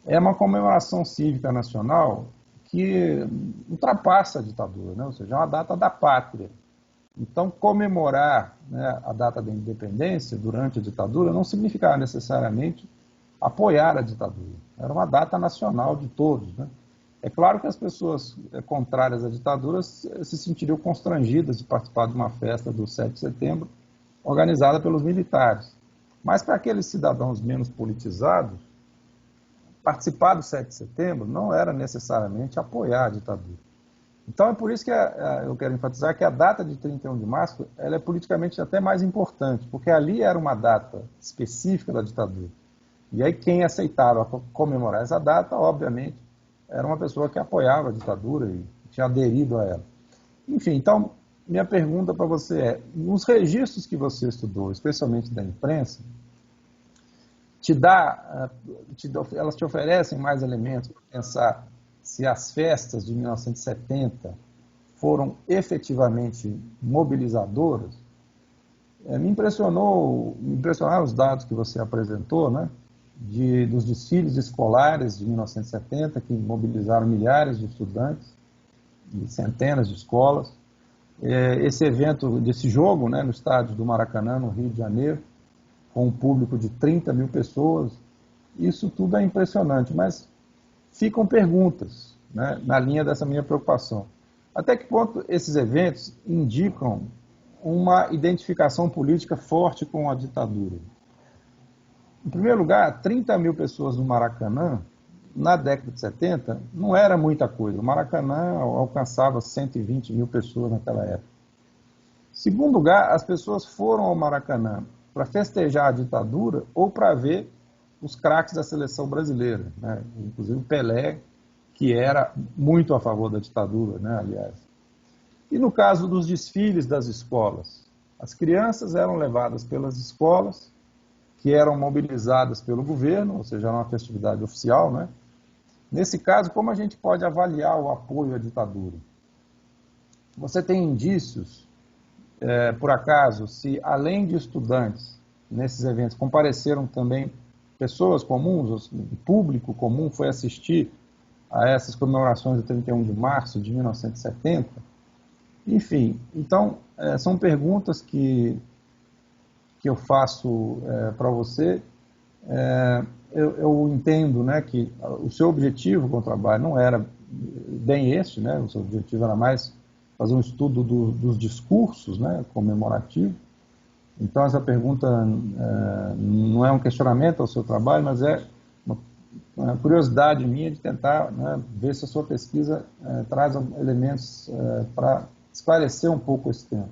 é uma comemoração cívica nacional que ultrapassa a ditadura, né, ou seja, é uma data da pátria. Então, comemorar, né, a data da independência durante a ditadura não significava necessariamente apoiar a ditadura. Era uma data nacional de todos, né? É claro que as pessoas contrárias à ditadura se sentiriam constrangidas de participar de uma festa do 7 de setembro organizada pelos militares. Mas para aqueles cidadãos menos politizados, participar do 7 de setembro não era necessariamente apoiar a ditadura. Então é por isso que eu quero enfatizar que a data de 31 de março ela é politicamente até mais importante, porque ali era uma data específica da ditadura. E aí quem aceitava comemorar essa data, obviamente, era uma pessoa que apoiava a ditadura e tinha aderido a ela. Enfim, então, minha pergunta para você é, nos registros que você estudou, especialmente da imprensa, elas te oferecem mais elementos para pensar se as festas de 1970 foram efetivamente mobilizadoras? Me impressionaram os dados que você apresentou, né, dos desfiles escolares de 1970, que mobilizaram milhares de estudantes, e centenas de escolas. Esse evento, desse jogo, né, no estádio do Maracanã, no Rio de Janeiro, com um público de 30 mil pessoas, isso tudo é impressionante, mas ficam perguntas, né, na linha dessa minha preocupação. Até que ponto esses eventos indicam uma identificação política forte com a ditadura? Em primeiro lugar, 30 mil pessoas no Maracanã, na década de 70, não era muita coisa. O Maracanã alcançava 120 mil pessoas naquela época. Segundo lugar, as pessoas foram ao Maracanã para festejar a ditadura ou para ver os craques da seleção brasileira, né? Inclusive o Pelé, que era muito a favor da ditadura, né, aliás. E no caso dos desfiles das escolas, as crianças eram levadas pelas escolas, que eram mobilizadas pelo governo, ou seja, era uma festividade oficial, né? Nesse caso, como a gente pode avaliar o apoio à ditadura? Você tem indícios, por acaso, se além de estudantes nesses eventos compareceram também pessoas comuns, o público comum foi assistir a essas comemorações do 31 de março de 1970? Enfim, então, são perguntas que eu faço para você. Eu entendo, né, que o seu objetivo com o trabalho não era bem este, né, o seu objetivo era mais fazer um estudo dos discursos, né, comemorativo. Então, essa pergunta não é um questionamento ao seu trabalho, mas é uma curiosidade minha de tentar, né, ver se a sua pesquisa traz elementos para esclarecer um pouco esse tema.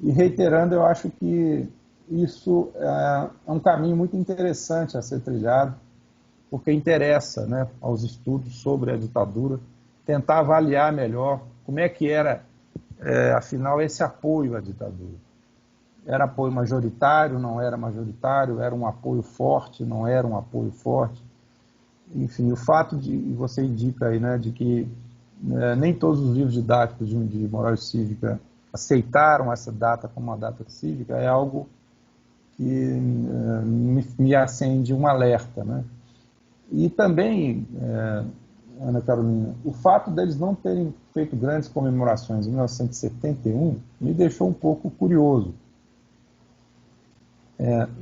E reiterando, eu acho que isso é um caminho muito interessante a ser trilhado, porque interessa, né, aos estudos sobre a ditadura, tentar avaliar melhor como é que era, afinal, esse apoio à ditadura. Era apoio majoritário, não era majoritário, era um apoio forte, não era um apoio forte. Enfim, o fato de, e você indica aí, né, de que nem todos os livros didáticos de moral e cívica aceitaram essa data como uma data cívica, é algo que me acende um alerta, né? E também, Ana Carolina, o fato deles não terem feito grandes comemorações em 1971 me deixou um pouco curioso.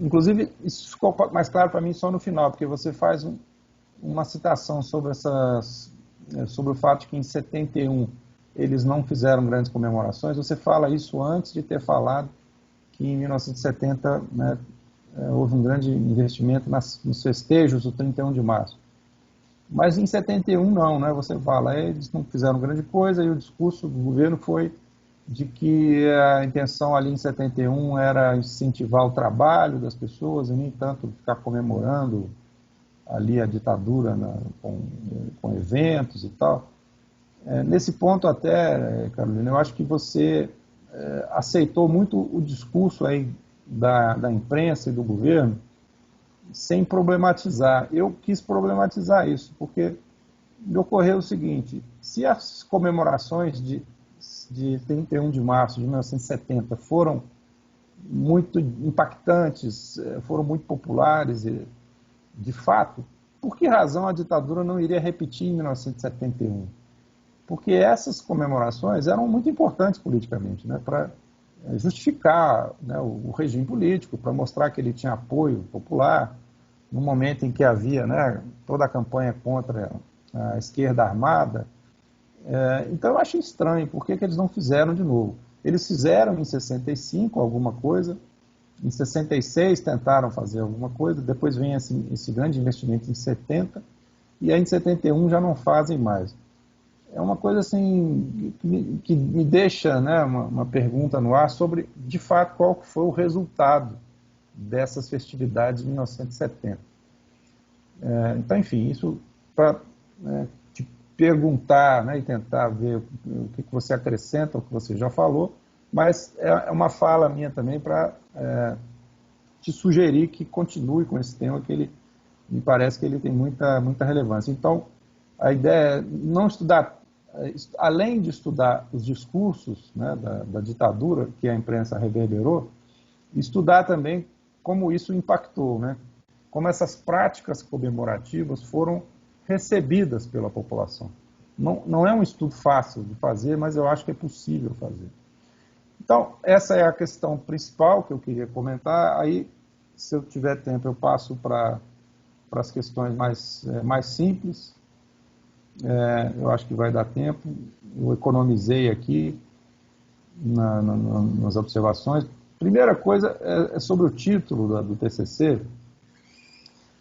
Inclusive, isso ficou mais claro para mim só no final, porque você faz uma citação sobre o fato de que em 71 eles não fizeram grandes comemorações. Você fala isso antes de ter falado que em 1970, né, houve um grande investimento nos festejos do 31 de março. Mas em 71 não, né? Você fala, eles não fizeram grande coisa, e o discurso do governo foi de que a intenção ali em 71 era incentivar o trabalho das pessoas e nem tanto ficar comemorando ali a ditadura, né, com eventos e tal. Nesse ponto até, Carolina, eu acho que você aceitou muito o discurso aí da imprensa e do governo sem problematizar. Eu quis problematizar isso, porque me ocorreu o seguinte: se as comemorações de 31 de março de 1970 foram muito impactantes, foram muito populares, de fato, por que razão a ditadura não iria repetir em 1971? Porque essas comemorações eram muito importantes politicamente, né, para justificar, né, o regime político, para mostrar que ele tinha apoio popular, no momento em que havia, né, toda a campanha contra a esquerda armada. Então eu achei estranho, por que eles não fizeram de novo? Eles fizeram em 65 alguma coisa, em 66 tentaram fazer alguma coisa, depois vem esse grande investimento em 70, e aí em 71 já não fazem mais. É uma coisa assim que me deixa, né, uma pergunta no ar sobre, de fato, qual foi o resultado dessas festividades de 1970. Então, enfim, isso para te perguntar, né, e tentar ver o que você acrescenta ao que você já falou, mas é uma fala minha também para te sugerir que continue com esse tema, que ele me parece que ele tem muita relevância. Então, a ideia é não estudar, além de estudar os discursos, né, da ditadura que a imprensa reverberou, estudar também como isso impactou, né, como essas práticas comemorativas foram recebidas pela população. Não é um estudo fácil de fazer, mas eu acho que é possível fazer. Então, essa é a questão principal que eu queria comentar. Aí, se eu tiver tempo, eu passo para as questões mais simples. Eu acho que vai dar tempo. Eu economizei aqui nas observações. Primeira coisa é sobre o título do TCC.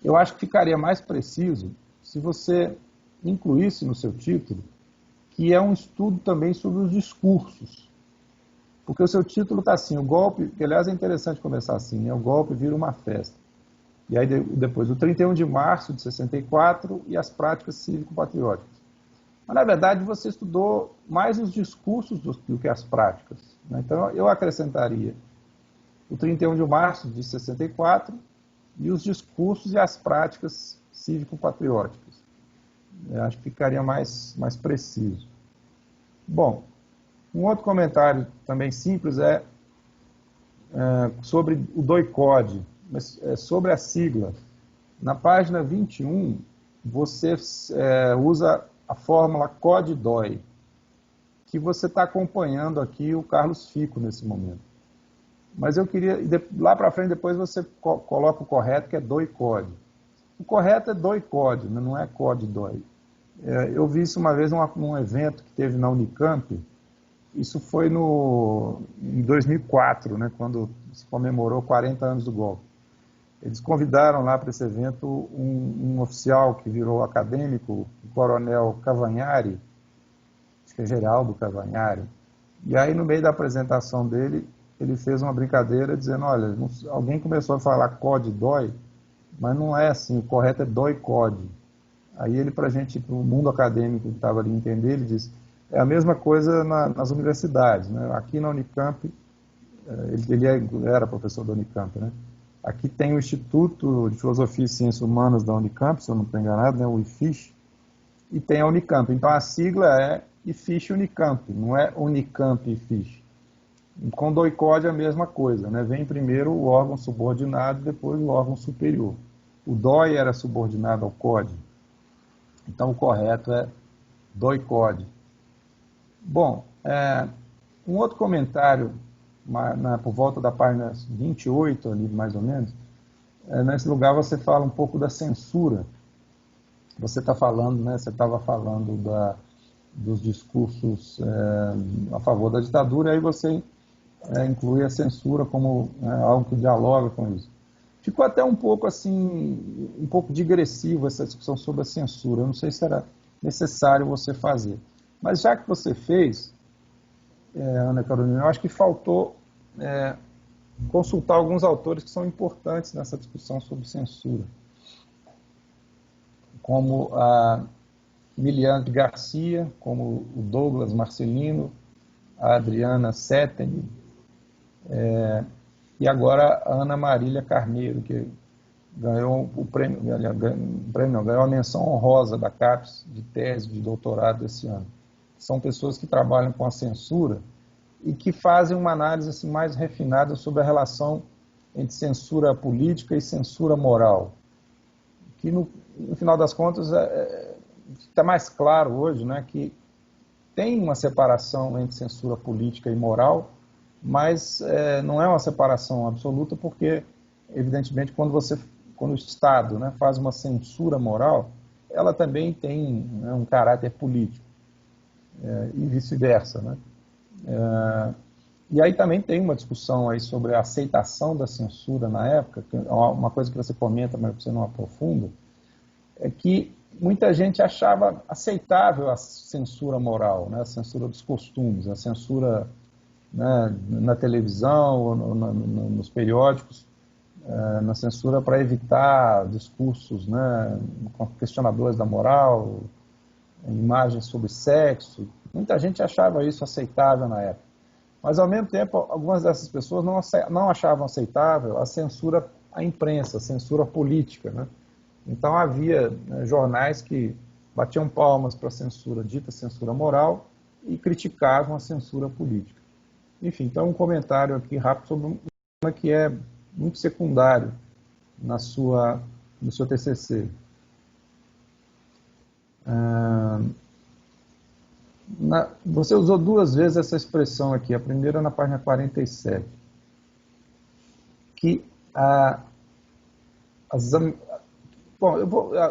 Eu acho que ficaria mais preciso se você incluísse no seu título que é um estudo também sobre os discursos. Porque o seu título está assim, o golpe, que aliás é interessante começar assim, né? O golpe vira uma festa. E aí depois o 31 de março de 64 e as práticas cívico-patrióticas. Mas, na verdade, você estudou mais os discursos do que as práticas, né? Então, eu acrescentaria o 31 de março de 64 e os discursos e as práticas cívico-patrióticas. Eu acho que ficaria mais preciso. Bom, um outro comentário também simples é sobre o DOI-CODE, sobre a sigla. Na página 21, você usa a fórmula CODE-DOI, que você está acompanhando aqui o Carlos Fico nesse momento. Mas eu queria, lá para frente, depois você coloca o correto, que é DOI-CODE. O correto é DOI-CODE, não é CODE-DOI. Eu vi isso uma vez num evento que teve na Unicamp. Isso foi em 2004, né, quando se comemorou 40 anos do golpe. Eles convidaram lá para esse evento um oficial que virou acadêmico, o coronel Cavagnari, acho que é Geraldo Cavagnari. E aí, no meio da apresentação dele, ele fez uma brincadeira dizendo, olha, alguém começou a falar CODE-DOI, mas não é assim, o correto é DOI-CODE. Aí ele, para a gente, para o mundo acadêmico que estava ali entender, ele disse, é a mesma coisa nas universidades, né? Aqui na Unicamp, ele era professor da Unicamp, né? Aqui tem o Instituto de Filosofia e Ciências Humanas da Unicamp, se eu não estou enganado, né? O IFISH, e tem a Unicamp. Então a sigla é IFISH Unicamp, não é Unicamp IFISH. Com DOI-CODE é a mesma coisa, né? Vem primeiro o órgão subordinado, depois o órgão superior. O DOI era subordinado ao CODE. Então o correto é DOI-CODE. Bom, um outro comentário, por volta da página 28, ali, mais ou menos, nesse lugar você fala um pouco da censura. Você está falando, né, você estava falando dos discursos a favor da ditadura, e aí você inclui a censura como algo que dialoga com isso. Ficou até um pouco assim, um pouco digressivo essa discussão sobre a censura. Eu não sei se era necessário você fazer. Mas já que você fez, Ana Carolina, eu acho que faltou consultar alguns autores que são importantes nessa discussão sobre censura, como a Miliane Garcia, como o Douglas Marcelino, a Adriana Setteni, e agora a Ana Marília Carneiro, que ganhou o prêmio, ganhou a menção honrosa da CAPES de tese de doutorado esse ano. São pessoas que trabalham com a censura e que fazem uma análise assim, mais refinada sobre a relação entre censura política e censura moral, que no final das contas está mais claro hoje, né, que tem uma separação entre censura política e moral, mas não é uma separação absoluta, porque, evidentemente, quando o Estado, né, faz uma censura moral, ela também tem, né, um caráter político, e vice-versa, né? E aí também tem uma discussão aí sobre a aceitação da censura na época, que é uma coisa que você comenta, mas você não aprofunda, é que muita gente achava aceitável a censura moral, né, a censura dos costumes, a censura, né, na televisão, nos periódicos, na censura para evitar discursos, né, questionadores da moral, imagens sobre sexo. Muita gente achava isso aceitável na época. Mas, ao mesmo tempo, algumas dessas pessoas não achavam aceitável a censura à imprensa, a censura política, né? Então, havia, né, jornais que batiam palmas para a censura, dita censura moral, e criticavam a censura política. Enfim, então, um comentário aqui rápido sobre um tema que é muito secundário no seu TCC. Você usou duas vezes essa expressão aqui, a primeira na página 47, que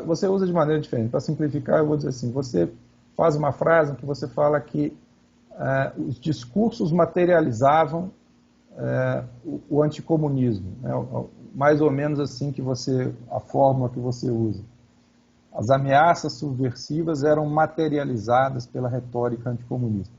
você usa de maneira diferente. Para simplificar, eu vou dizer assim, você faz uma frase em que você fala que os discursos materializavam o anticomunismo, né? Mais ou menos assim a fórmula que você usa. As ameaças subversivas eram materializadas pela retórica anticomunista.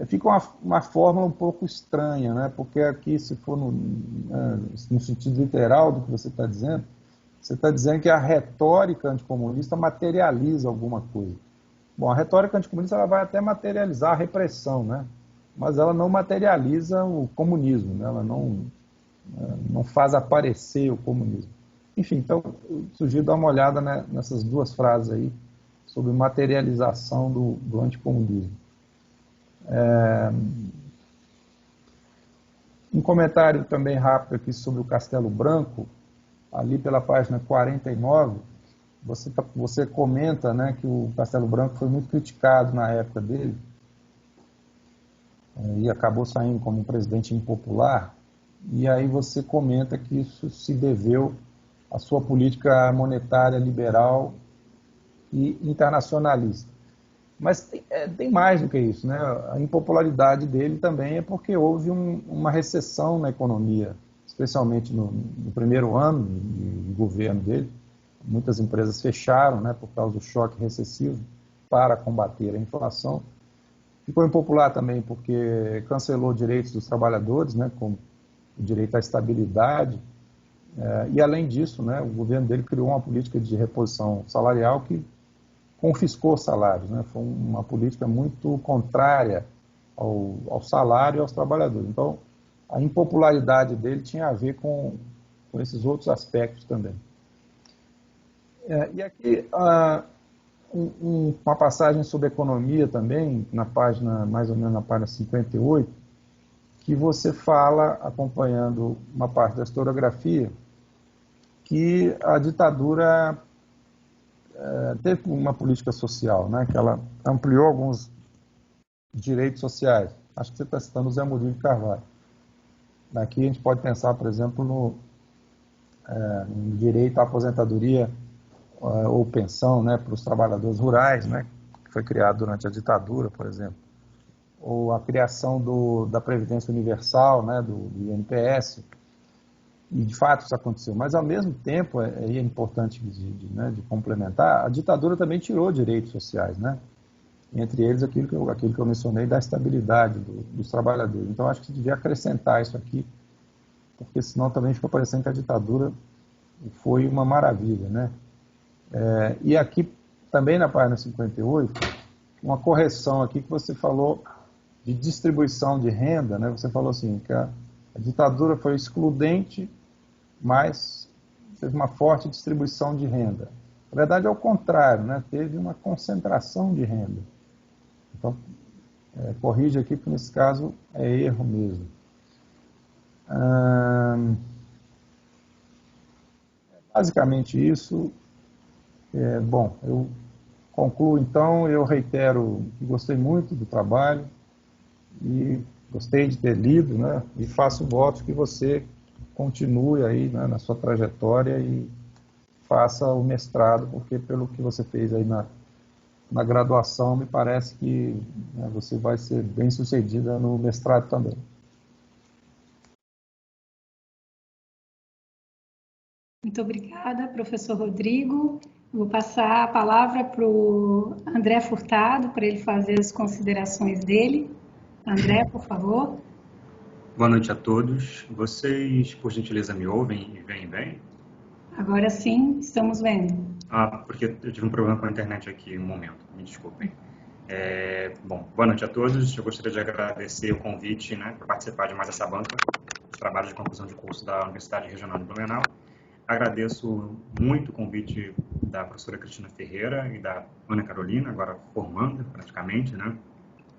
fica uma forma um pouco estranha, né? Porque aqui, se for no sentido literal do que você está dizendo que a retórica anticomunista materializa alguma coisa. Bom, a retórica anticomunista ela vai até materializar a repressão, né? Mas ela não materializa o comunismo, né? Ela não faz aparecer o comunismo. Enfim, então, eu sugiro dar uma olhada, né, nessas duas frases aí sobre materialização do anticomunismo. Um comentário também rápido aqui sobre o Castelo Branco, ali pela página 49, você comenta, né, que o Castelo Branco foi muito criticado na época dele, e acabou saindo como um presidente impopular, e aí você comenta que isso se deveu à sua política monetária liberal e internacionalista. Mas tem mais do que isso, né? A impopularidade dele também é porque houve uma recessão na economia, especialmente no primeiro ano de governo dele. Muitas empresas fecharam, né, por causa do choque recessivo para combater a inflação. Ficou impopular também porque cancelou direitos dos trabalhadores, né, como o direito à estabilidade. E, além disso, né, o governo dele criou uma política de reposição salarial que confiscou salários, né? Foi uma política muito contrária ao salário e aos trabalhadores. Então, a impopularidade dele tinha a ver com esses outros aspectos também. E aqui, uma passagem sobre economia também, na página, mais ou menos na página 58, que você fala, acompanhando uma parte da historiografia, que a ditadura teve uma política social, né, que ela ampliou alguns direitos sociais. Acho que você está citando o Zé Murilo de Carvalho. Aqui a gente pode pensar, por exemplo, no direito à aposentadoria ou pensão, né, para os trabalhadores rurais, né, que foi criado durante a ditadura, por exemplo. Ou a criação da Previdência Universal, né, do INPS. E, de fato, isso aconteceu. Mas, ao mesmo tempo, é importante de complementar, a ditadura também tirou direitos sociais, né? Entre eles, aquilo que eu mencionei da estabilidade dos trabalhadores. Então, acho que você devia acrescentar isso aqui, porque senão também fica parecendo que a ditadura foi uma maravilha, né? E aqui, também na página 58, uma correção aqui que você falou de distribuição de renda, né? Você falou assim, que a ditadura foi excludente, mas teve uma forte distribuição de renda. Na verdade, é o contrário, né? Teve uma concentração de renda. Então, corrige aqui, porque nesse caso é erro mesmo. Basicamente isso. Bom, eu concluo então, eu reitero que gostei muito do trabalho e gostei de ter lido, né? E faço votos que você continue aí, né, na sua trajetória e faça o mestrado, porque pelo que você fez aí na graduação, me parece que, né, você vai ser bem sucedida no mestrado também. Muito obrigada, professor Rodrigo. Vou passar a palavra para o André Furtado, para ele fazer as considerações dele. André, por favor. Boa noite a todos. Vocês, por gentileza, me ouvem e veem bem? Agora sim, estamos vendo. Porque eu tive um problema com a internet aqui, um momento, me desculpem. Bom, boa noite a todos. Eu gostaria de agradecer o convite, né, para participar de mais essa banca, dos trabalhos de conclusão de curso da Universidade Regional de Blumenau. Agradeço muito o convite da professora Cristina Ferreira e da Ana Carolina, agora formando praticamente, né?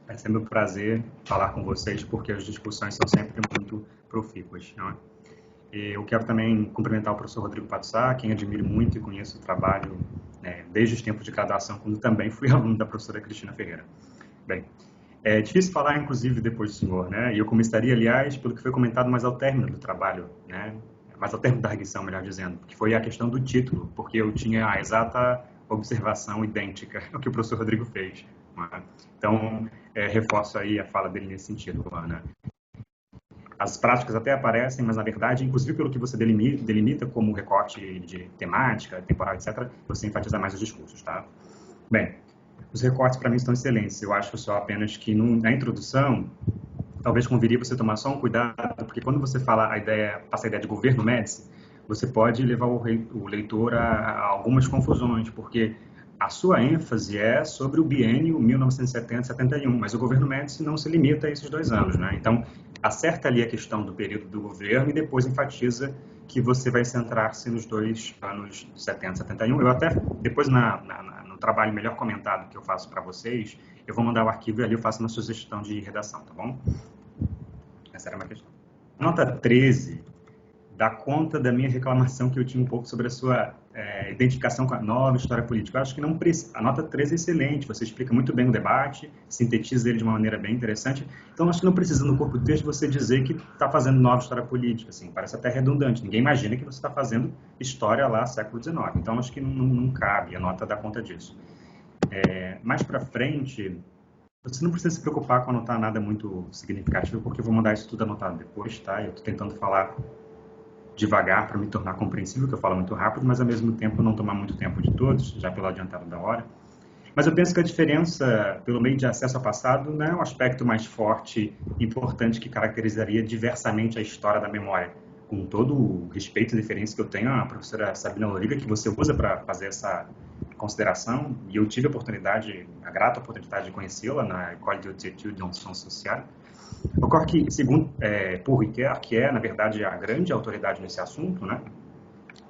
É sempre um prazer falar com vocês, porque as discussões são sempre muito profícuas, não é? Eu quero também cumprimentar o professor Rodrigo Patussá, quem admiro muito e conheço o trabalho, né, desde os tempos de graduação, quando também fui aluno da professora Cristina Ferreira. Bem, é difícil falar, inclusive, depois do senhor, né? E eu começaria, aliás, pelo que foi comentado mais ao término do trabalho, né? Mais ao término da arguição, melhor dizendo, que foi a questão do título, porque eu tinha a exata observação idêntica ao que o professor Rodrigo fez. Né? Então, reforço aí a fala dele nesse sentido, Ana. As práticas até aparecem, mas, na verdade, inclusive pelo que você delimita como recorte de temática, temporal, etc., você enfatiza mais os discursos, tá? Bem, Os recortes, para mim, estão excelentes. Eu acho só apenas que na introdução, talvez conviria você tomar só um cuidado, porque quando você fala passa a ideia de governo Médici, você pode levar o leitor a algumas confusões, porque a sua ênfase é sobre o biênio 1970-71, mas o governo Médici não se limita a esses 2 anos, né? Então, acerta ali a questão do período do governo e depois enfatiza que você vai centrar-se nos 2 anos 70-71. Eu até, depois no trabalho melhor comentado que eu faço para vocês, eu vou mandar o arquivo e ali eu faço uma sugestão de redação, tá bom? Essa era a minha questão. Nota 13 dá conta da minha reclamação que eu tinha um pouco sobre a sua identificação com a nova história política. Eu acho que não precisa. A nota 13 é excelente, você explica muito bem o debate, sintetiza ele de uma maneira bem interessante. Então, acho que não precisa, no corpo do texto, você dizer que está fazendo nova história política. Assim, parece até redundante. Ninguém imagina que você está fazendo história lá, século XIX. Então, acho que não cabe, a nota dá conta disso. Mais para frente, você não precisa se preocupar com anotar nada muito significativo, porque eu vou mandar isso tudo anotado depois, tá? Eu estou tentando falar devagar para me tornar compreensível, que eu falo muito rápido, mas ao mesmo tempo não tomar muito tempo de todos, já pelo adiantado da hora. Mas eu penso que a diferença pelo meio de acesso ao passado não é um aspecto mais forte, importante, que caracterizaria diversamente a história da memória. Com todo o respeito e deferência que eu tenho à professora Sabina Loriga, que você usa para fazer essa consideração, e eu tive a grata oportunidade de conhecê-la na École des Études en Sciences Sociales. Ocorre que, segundo Paul Ricoeur, que é, na verdade, a grande autoridade nesse assunto, né?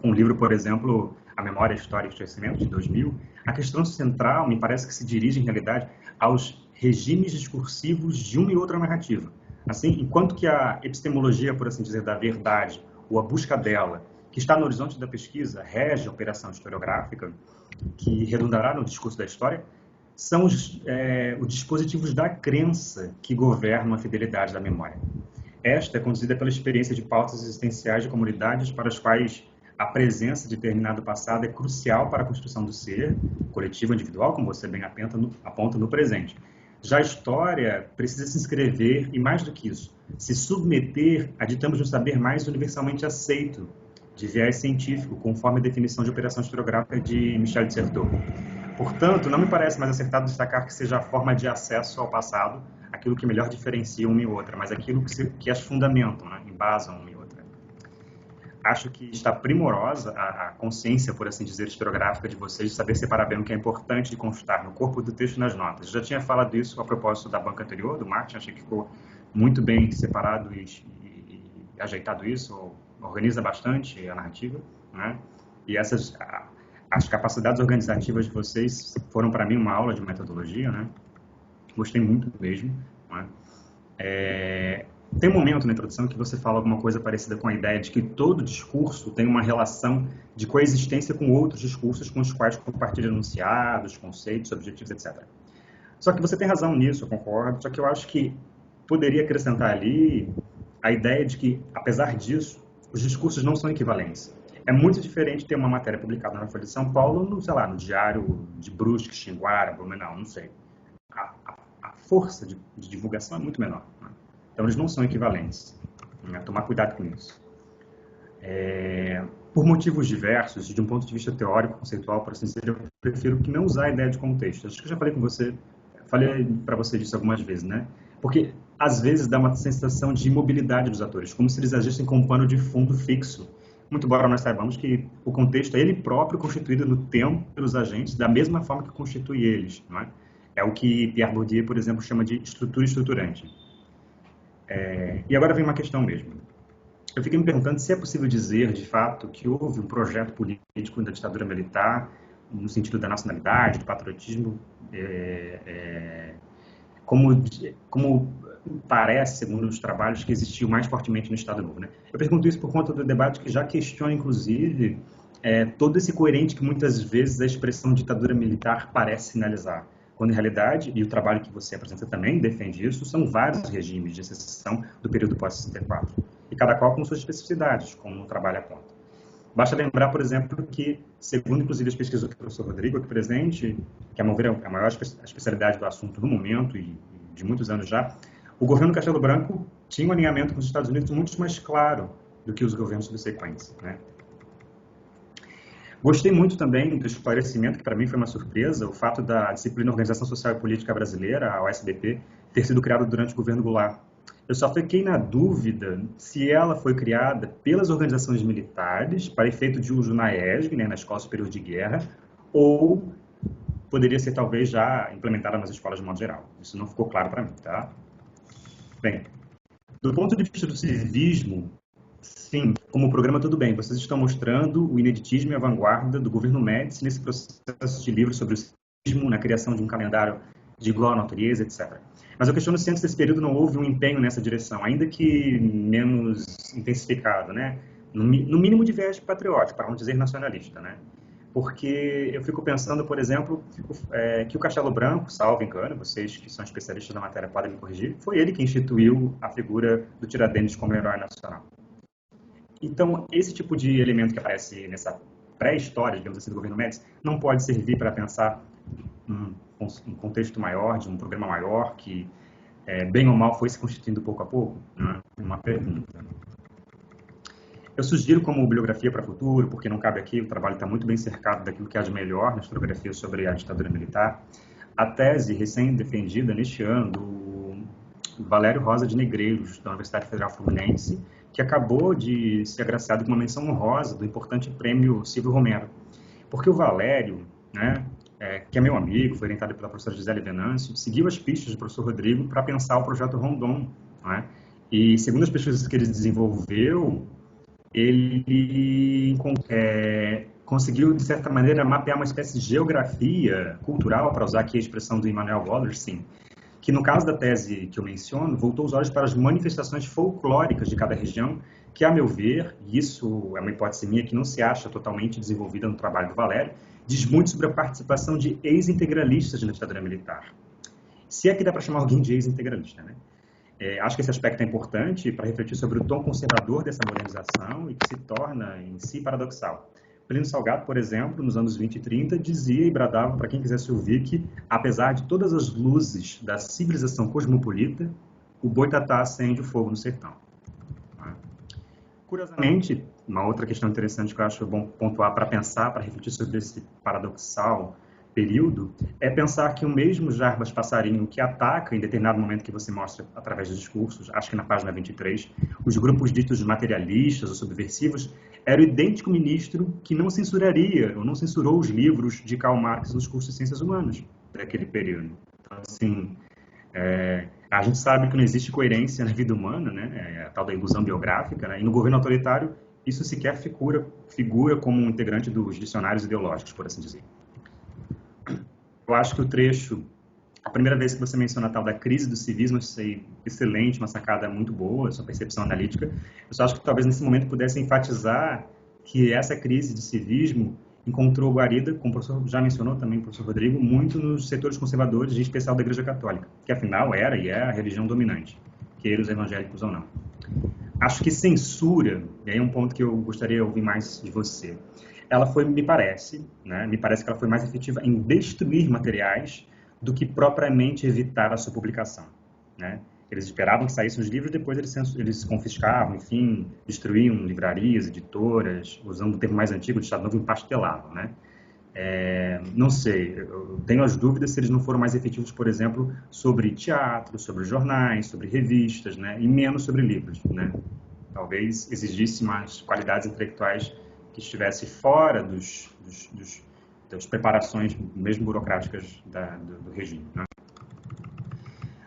Um livro, por exemplo, A Memória Histórica e Conhecimento, de 2000, a questão central me parece que se dirige, em realidade, aos regimes discursivos de uma e outra narrativa. Assim, enquanto que a epistemologia, por assim dizer, da verdade, ou a busca dela, que está no horizonte da pesquisa, rege a operação historiográfica, que redundará no discurso da história, são os dispositivos da crença que governam a fidelidade da memória. Esta é conduzida pela experiência de pautas existenciais de comunidades para as quais a presença de determinado passado é crucial para a construção do ser, coletivo ou individual, como você bem aponta no presente. Já a história precisa se inscrever, e mais do que isso, se submeter a ditames de um saber mais universalmente aceito, de viés científico, conforme a definição de operação historiográfica de Michel de Certeau. Portanto, não me parece mais acertado destacar que seja a forma de acesso ao passado aquilo que melhor diferencia uma e outra, mas aquilo que as fundamentam, né, embasam uma e outra. Acho que está primorosa a consciência, por assim dizer, historiográfica de vocês, de saber separar bem o que é importante de constar no corpo do texto e nas notas. Eu já tinha falado isso a propósito da banca anterior, do Martin, achei que ficou muito bem separado e ajeitado isso, organiza bastante a narrativa, né? E as capacidades organizativas de vocês foram, para mim, uma aula de metodologia, né? Gostei muito mesmo, né? Tem um momento na introdução que você fala alguma coisa parecida com a ideia de que todo discurso tem uma relação de coexistência com outros discursos com os quais compartilha enunciados, conceitos, objetivos, etc. Só que você tem razão nisso, eu concordo, só que eu acho que poderia acrescentar ali a ideia de que, apesar disso, os discursos não são equivalentes. É muito diferente ter uma matéria publicada na Folha de São Paulo, no Diário de Brusque, Xinguara, Blumenau, não sei. A força de divulgação é muito menor, né? Então, eles não são equivalentes. Né? Tomar cuidado com isso. Por motivos diversos, de um ponto de vista teórico, conceitual, por assim dizer, eu prefiro que não usar a ideia de contexto. Acho que eu já falei para você disso algumas vezes, né? Porque, às vezes, dá uma sensação de imobilidade dos atores, como se eles agissem com um pano de fundo fixo. Muito embora nós saibamos que o contexto é ele próprio constituído no tempo pelos agentes, da mesma forma que constitui eles, não é? É o que Pierre Bourdieu, por exemplo, chama de estrutura estruturante. E agora vem uma questão mesmo. Eu fiquei me perguntando se é possível dizer, de fato, que houve um projeto político da ditadura militar, no sentido da nacionalidade, do patriotismo, como parece, segundo os trabalhos, que existiu mais fortemente no Estado Novo, né? Eu pergunto isso por conta do debate que já questiona, inclusive, todo esse coerente que muitas vezes a expressão ditadura militar parece sinalizar. Quando, em realidade, e o trabalho que você apresenta também defende isso, são vários regimes de exceção do período pós-64. E cada qual com suas especificidades, como o trabalho aponta. Basta lembrar, por exemplo, que, segundo, inclusive, as pesquisas do professor Rodrigo aqui presente, que, a meu ver, é a maior especialidade do assunto no momento e de muitos anos já, o governo Castelo Branco tinha um alinhamento com os Estados Unidos muito mais claro do que os governos subsequentes, né? Gostei muito também do esclarecimento, que para mim foi uma surpresa, o fato da disciplina Organização Social e Política Brasileira, a OSBP, ter sido criada durante o governo Goulart. Eu só fiquei na dúvida se ela foi criada pelas organizações militares, para efeito de uso na ESG, né, na Escola Superior de Guerra, ou poderia ser talvez já implementada nas escolas de modo geral. Isso não ficou claro para mim, tá? Bem, do ponto de vista do civismo, sim, como programa tudo bem, vocês estão mostrando o ineditismo e a vanguarda do governo Médici nesse processo de livro sobre o civismo, na criação de um calendário de igual natureza, etc. Mas eu questiono se antes desse período não houve um empenho nessa direção, ainda que menos intensificado, né? No mínimo de viés patriótico, para não dizer nacionalista, né? Porque eu fico pensando, por exemplo, que o Castelo Branco, salvo engano, vocês que são especialistas na matéria podem me corrigir, foi ele que instituiu a figura do Tiradentes como herói nacional. Então, esse tipo de elemento que aparece nessa pré-história, digamos assim, do governo Médici, não pode servir para pensar um contexto maior, de um programa maior, que, bem ou mal, foi se constituindo pouco a pouco? Uma pergunta. Eu sugiro como bibliografia para o futuro, porque não cabe aqui, o trabalho está muito bem cercado daquilo que há de melhor na historiografia sobre a ditadura militar, a tese recém-defendida neste ano do Valério Rosa de Negreiros, da Universidade Federal Fluminense, que acabou de ser agraciado com uma menção honrosa do importante prêmio Silvio Romero. Porque o Valério, né, que é meu amigo, foi orientado pela professora Gisele Venâncio, seguiu as pistas do professor Rodrigo para pensar o projeto Rondon. Né? E, segundo as pesquisas que ele desenvolveu, ele conseguiu, de certa maneira, mapear uma espécie de geografia cultural, para usar aqui a expressão do Immanuel Wallerstein, que, no caso da tese que eu menciono, voltou os olhos para as manifestações folclóricas de cada região, que, a meu ver, e isso é uma hipótese minha que não se acha totalmente desenvolvida no trabalho do Valério, diz muito sobre a participação de ex-integralistas na ditadura militar. Se é que dá para chamar alguém de ex-integralista, né? Acho que esse aspecto é importante para refletir sobre o tom conservador dessa modernização e que se torna, em si, paradoxal. Plínio Salgado, por exemplo, nos anos 20 e 30, dizia e bradava para quem quisesse ouvir que, apesar de todas as luzes da civilização cosmopolita, o boitatá acende o fogo no sertão. Curiosamente, uma outra questão interessante que eu acho bom pontuar para pensar, para refletir sobre esse paradoxal período, é pensar que o mesmo Jarbas Passarinho que ataca em determinado momento que você mostra através dos discursos, acho que na página 23, os grupos ditos materialistas ou subversivos, era o idêntico ministro que não censuraria ou não censurou os livros de Karl Marx nos cursos de Ciências Humanas daquele período. Então, assim, a gente sabe que não existe coerência na vida humana, né? A tal da ilusão biográfica, né? E no governo autoritário isso sequer figura como um integrante dos dicionários ideológicos, por assim dizer. Eu acho que o trecho, a primeira vez que você menciona a tal da crise do civismo, eu achei excelente, uma sacada muito boa, sua percepção analítica. Eu só acho que talvez nesse momento pudesse enfatizar que essa crise de civismo encontrou guarida, como o professor já mencionou também, o professor Rodrigo, muito nos setores conservadores, em especial da Igreja Católica, que afinal era e é a religião dominante, queiram os evangélicos ou não. Acho que censura, e aí é um ponto que eu gostaria de ouvir mais de você, ela foi, me parece que ela foi mais efetiva em destruir materiais do que propriamente evitar a sua publicação, né? Eles esperavam que saíssem os livros, depois eles confiscavam, enfim, destruíam livrarias, editoras, usando o termo mais antigo de Estado Novo, empastelavam, né? Não sei, eu tenho as dúvidas se eles não foram mais efetivos, por exemplo, sobre teatro, sobre jornais, sobre revistas, né? E menos sobre livros, né? Talvez exigisse mais qualidades intelectuais que estivesse fora das preparações, mesmo burocráticas, do regime, né?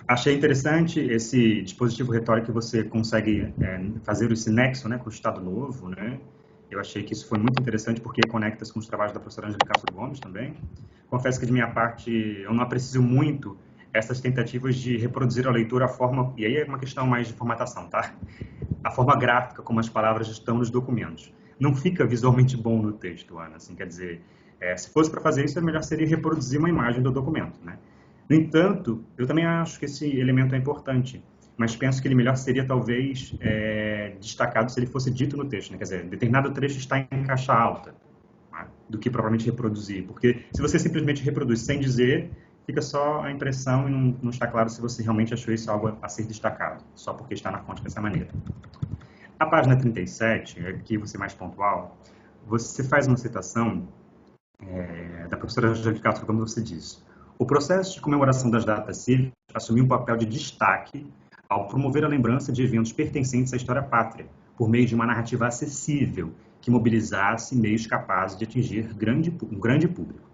Achei interessante esse dispositivo retórico que você consegue fazer esse nexo, né, com o Estado Novo, né? Eu achei que isso foi muito interessante porque conecta-se com os trabalhos da professora Angela Castro Gomes também. Confesso que, de minha parte, eu não aprecio muito essas tentativas de reproduzir a leitura, a forma, e aí é uma questão mais de formatação, tá? A forma gráfica como as palavras estão nos documentos. Não fica visualmente bom no texto, Ana, assim, quer dizer, se fosse para fazer isso, melhor seria reproduzir uma imagem do documento, né? No entanto, eu também acho que esse elemento é importante, mas penso que ele melhor seria, talvez, destacado se ele fosse dito no texto, né? Quer dizer, determinado trecho está em caixa alta, né? Do que propriamente reproduzir, porque se você simplesmente reproduz sem dizer, fica só a impressão e não está claro se você realmente achou isso algo a ser destacado, só porque está na fonte dessa maneira. A página 37, aqui você mais pontual, você faz uma citação da professora Angélica Castro, como você disse. O processo de comemoração das datas cívicas assumiu um papel de destaque ao promover a lembrança de eventos pertencentes à história pátria, por meio de uma narrativa acessível, que mobilizasse meios capazes de atingir um grande público.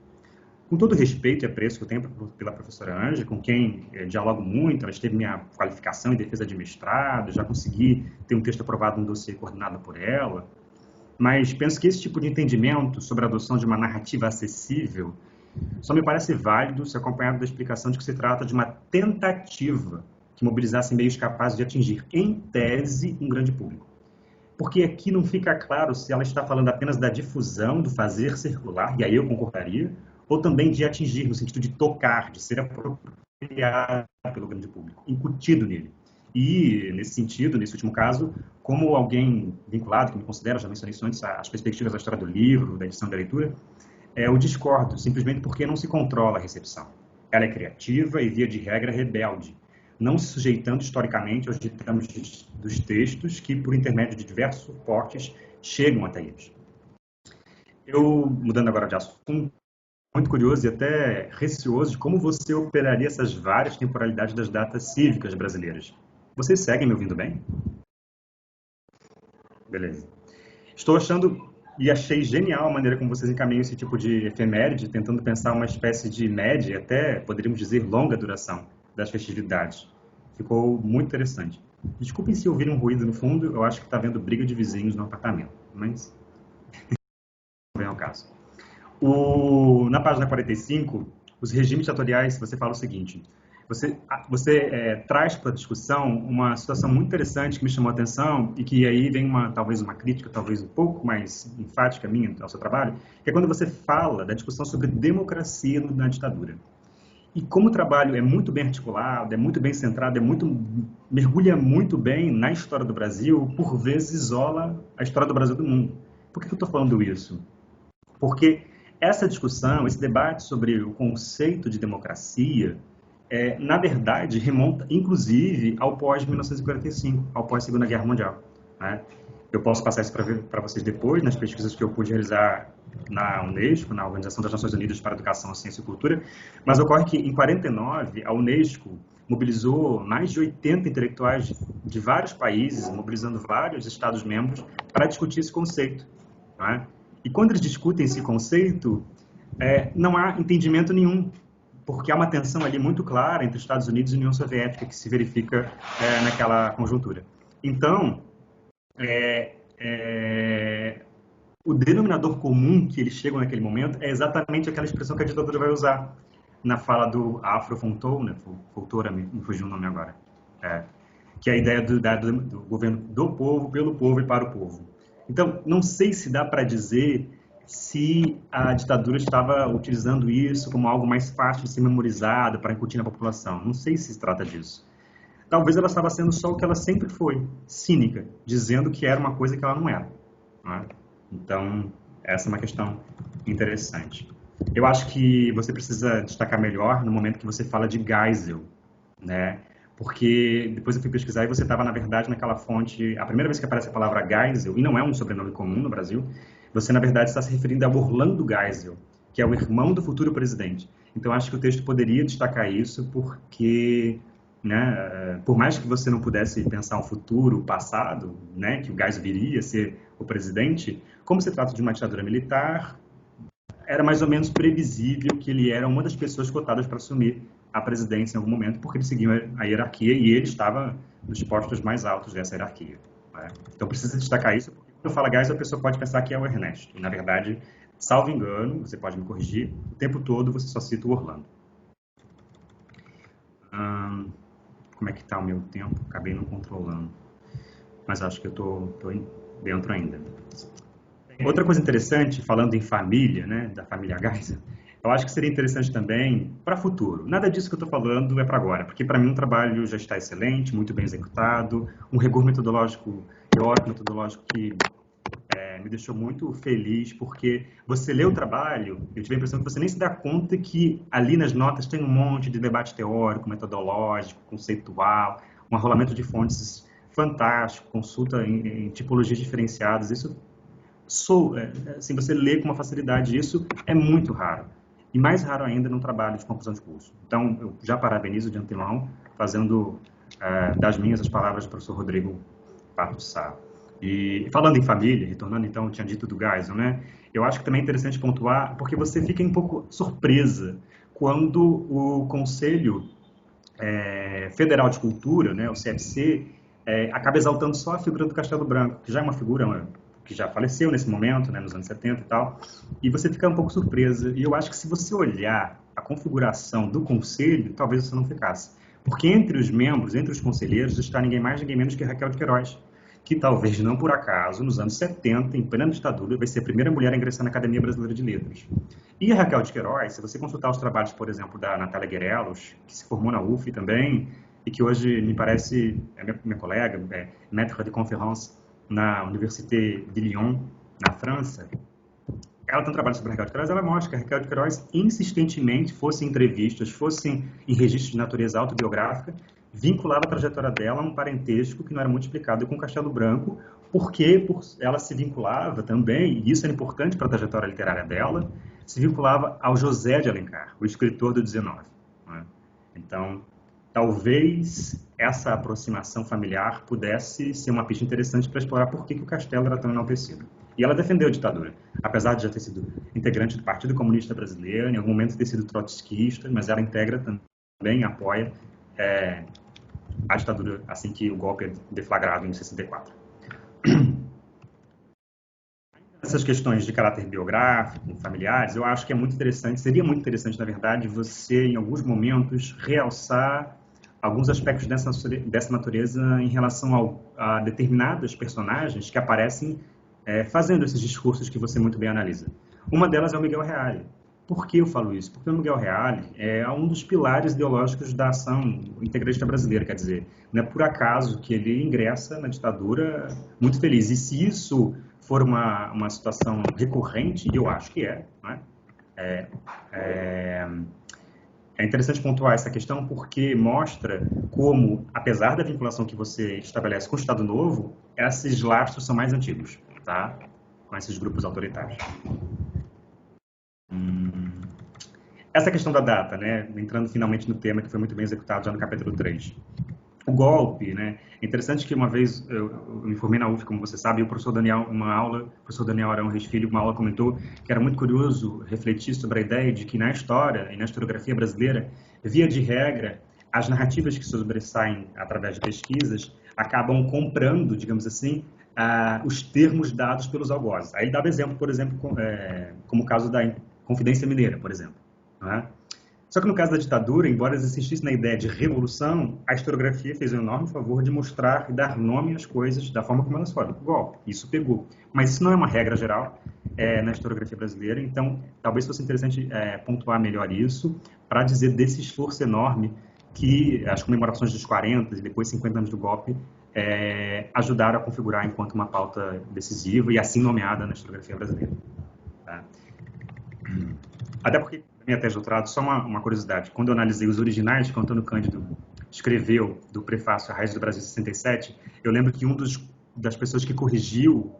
Com todo o respeito e apreço que eu tenho pela professora Ângela, com quem dialogo muito, ela esteve minha qualificação em defesa de mestrado, já consegui ter um texto aprovado no dossiê coordenado por ela, mas penso que esse tipo de entendimento sobre a adoção de uma narrativa acessível só me parece válido se acompanhado da explicação de que se trata de uma tentativa que mobilizasse meios capazes de atingir, em tese, um grande público. Porque aqui não fica claro se ela está falando apenas da difusão, do fazer circular, e aí eu concordaria, ou também de atingir, no sentido de tocar, de ser apropriado pelo grande público, incutido nele. E, nesse sentido, nesse último caso, como alguém vinculado, que me considera, já mencionei isso antes, as perspectivas da história do livro, da edição da leitura, eu discordo, simplesmente porque não se controla a recepção. Ela é criativa e, via de regra, rebelde, não se sujeitando historicamente aos ditames dos textos que, por intermédio de diversos suportes, chegam até eles. Eu, mudando agora de assunto, muito curioso e até receoso de como você operaria essas várias temporalidades das datas cívicas brasileiras. Vocês seguem me ouvindo bem? Beleza. Estou achando e achei genial a maneira como vocês encaminham esse tipo de efeméride, tentando pensar uma espécie de média, até poderíamos dizer longa duração, das festividades. Ficou muito interessante. Desculpem se ouvirem um ruído no fundo, eu acho que está havendo briga de vizinhos no apartamento, mas não vem ao caso. Na página 45, os regimes ditatoriais, você fala o seguinte: você traz para a discussão uma situação muito interessante que me chamou a atenção e que aí vem talvez uma crítica, talvez um pouco mais enfática minha ao seu trabalho, que é quando você fala da discussão sobre democracia na ditadura. E como o trabalho é muito bem articulado, é muito bem centrado, mergulha muito bem na história do Brasil, por vezes isola a história do Brasil do mundo. Por que eu estou falando isso? Porque essa discussão, esse debate sobre o conceito de democracia, na verdade, remonta, inclusive, ao pós-1945, ao pós-Segunda Guerra Mundial. Né? Eu posso passar isso para vocês depois, nas pesquisas que eu pude realizar na Unesco, na Organização das Nações Unidas para a Educação, Ciência e Cultura, mas ocorre que, em 1949, a Unesco mobilizou mais de 80 intelectuais de vários países, mobilizando vários Estados-membros, para discutir esse conceito. Né? E quando eles discutem esse conceito, não há entendimento nenhum, porque há uma tensão ali muito clara entre Estados Unidos e União Soviética que se verifica naquela conjuntura. Então, o denominador comum que eles chegam naquele momento é exatamente aquela expressão que a ditadura vai usar na fala do Afro Fontoura, me fugiu o nome agora, que é a ideia do governo do povo, pelo povo e para o povo. Então, não sei se dá para dizer se a ditadura estava utilizando isso como algo mais fácil de ser memorizado para incutir na população. Não sei se trata disso. Talvez ela estava sendo só o que ela sempre foi, cínica, dizendo que era uma coisa que ela não era. Né? Então, essa é uma questão interessante. Eu acho que você precisa destacar melhor no momento que você fala de Geisel, né? Porque depois eu fui pesquisar e você estava, na verdade, naquela fonte... A primeira vez que aparece a palavra Geisel, e não é um sobrenome comum no Brasil, você, na verdade, está se referindo a Orlando Geisel, que é o irmão do futuro presidente. Então, acho que o texto poderia destacar isso porque, né, por mais que você não pudesse pensar um futuro, passado, né, que o Geisel viria a ser o presidente, como se trata de uma ditadura militar, era mais ou menos previsível que ele era uma das pessoas cotadas para assumir a presidência em algum momento, porque ele seguia a hierarquia e ele estava nos postos mais altos dessa hierarquia. Né? Então, precisa destacar isso, porque quando eu falo Geisel, a pessoa pode pensar que é o Ernesto. E, na verdade, salvo engano, você pode me corrigir, o tempo todo você só cita o Orlando. Como é que está o meu tempo? Acabei não controlando. Mas acho que eu estou dentro ainda. Outra coisa interessante, falando em família, né, da família Geisel, eu acho que seria interessante também para o futuro. Nada disso que eu estou falando é para agora, porque para mim o trabalho já está excelente, muito bem executado, um rigor metodológico, teórico, metodológico que me deixou muito feliz, porque você lê o trabalho, eu tive a impressão que você nem se dá conta que ali nas notas tem um monte de debate teórico, metodológico, conceitual, um arrolamento de fontes fantástico, consulta em tipologias diferenciadas. Isso assim, você lê com uma facilidade. Isso é muito raro. E mais raro ainda no trabalho de conclusão de curso. Então, eu já parabenizo de antemão, fazendo das minhas as palavras do professor Rodrigo Pato Sá. E falando em família, retornando então, eu tinha dito do Geisel, né? Eu acho que também é interessante pontuar, porque você fica um pouco surpresa quando o Conselho Federal de Cultura, né, o CFC, acaba exaltando só a figura do Castelo Branco, que já é uma figura que já faleceu nesse momento, né, nos anos 70 e tal, e você fica um pouco surpresa. E eu acho que se você olhar a configuração do Conselho, talvez você não ficasse. Porque entre os membros, entre os conselheiros, está ninguém mais, ninguém menos que Raquel de Queiroz, que talvez não por acaso, nos anos 70, em plena ditadura, vai ser a primeira mulher a ingressar na Academia Brasileira de Letras. E a Raquel de Queiroz, se você consultar os trabalhos, por exemplo, da Natália Guerelos, que se formou na UF também, e que hoje me parece, minha colega, maître de conférence na Université de Lyon, na França, ela tem um trabalho sobre a Raquel de Queiroz, ela mostra que a Raquel de Queiroz insistentemente, fossem entrevistas, fossem em registros de natureza autobiográfica, vinculava a trajetória dela a um parentesco que não era muito explicado com o Castelo Branco, porque ela se vinculava também, e isso era importante para a trajetória literária dela, se vinculava ao José de Alencar, o escritor do 19. Né? Então, talvez essa aproximação familiar pudesse ser uma pista interessante para explorar por que o Castelo era tão enaltecido. E ela defendeu a ditadura, apesar de já ter sido integrante do Partido Comunista Brasileiro, em algum momento ter sido trotskista, mas ela integra também, apoia a ditadura assim que o golpe é deflagrado em 64. Essas questões de caráter biográfico, familiares, eu acho que é muito interessante, seria muito interessante, na verdade, você, em alguns momentos, realçar alguns aspectos dessa natureza em relação a determinados personagens que aparecem fazendo esses discursos que você muito bem analisa. Uma delas é o Miguel Reale. Por que eu falo isso? Porque o Miguel Reale é um dos pilares ideológicos da ação integralista brasileira, quer dizer, não é por acaso que ele ingressa na ditadura muito feliz. E se isso for uma situação recorrente, e eu acho que né? É interessante pontuar essa questão porque mostra como, apesar da vinculação que você estabelece com o Estado Novo, esses laços são mais antigos, tá? Com esses grupos autoritários. Essa questão da data, né? Entrando finalmente no tema que foi muito bem executado já no capítulo 3. O golpe, né? É interessante que uma vez eu me formei na UF, como você sabe, e o professor Daniel, o professor Daniel Arão Reis Filho, uma aula comentou que era muito curioso refletir sobre a ideia de que na história e na historiografia brasileira, via de regra, as narrativas que se sobressaem através de pesquisas acabam comprando, digamos assim, os termos dados pelos algozes. Aí ele dava exemplo, por exemplo, como o caso da Confidência Mineira, por exemplo. Não é? Só que no caso da ditadura, embora insistisse na ideia de revolução, a historiografia fez um enorme favor de mostrar e dar nome às coisas da forma como elas foram. Golpe, isso pegou. Mas isso não é uma regra geral na historiografia brasileira, então talvez fosse interessante pontuar melhor isso para dizer desse esforço enorme que as comemorações dos 40 e depois 50 anos do golpe ajudaram a configurar enquanto uma pauta decisiva e assim nomeada na historiografia brasileira. Tá? Até porque minha tese de doutorado, só uma curiosidade, quando eu analisei os originais que o Antônio Cândido escreveu do prefácio A Raiz do Brasil 67, eu lembro que das pessoas que corrigiu,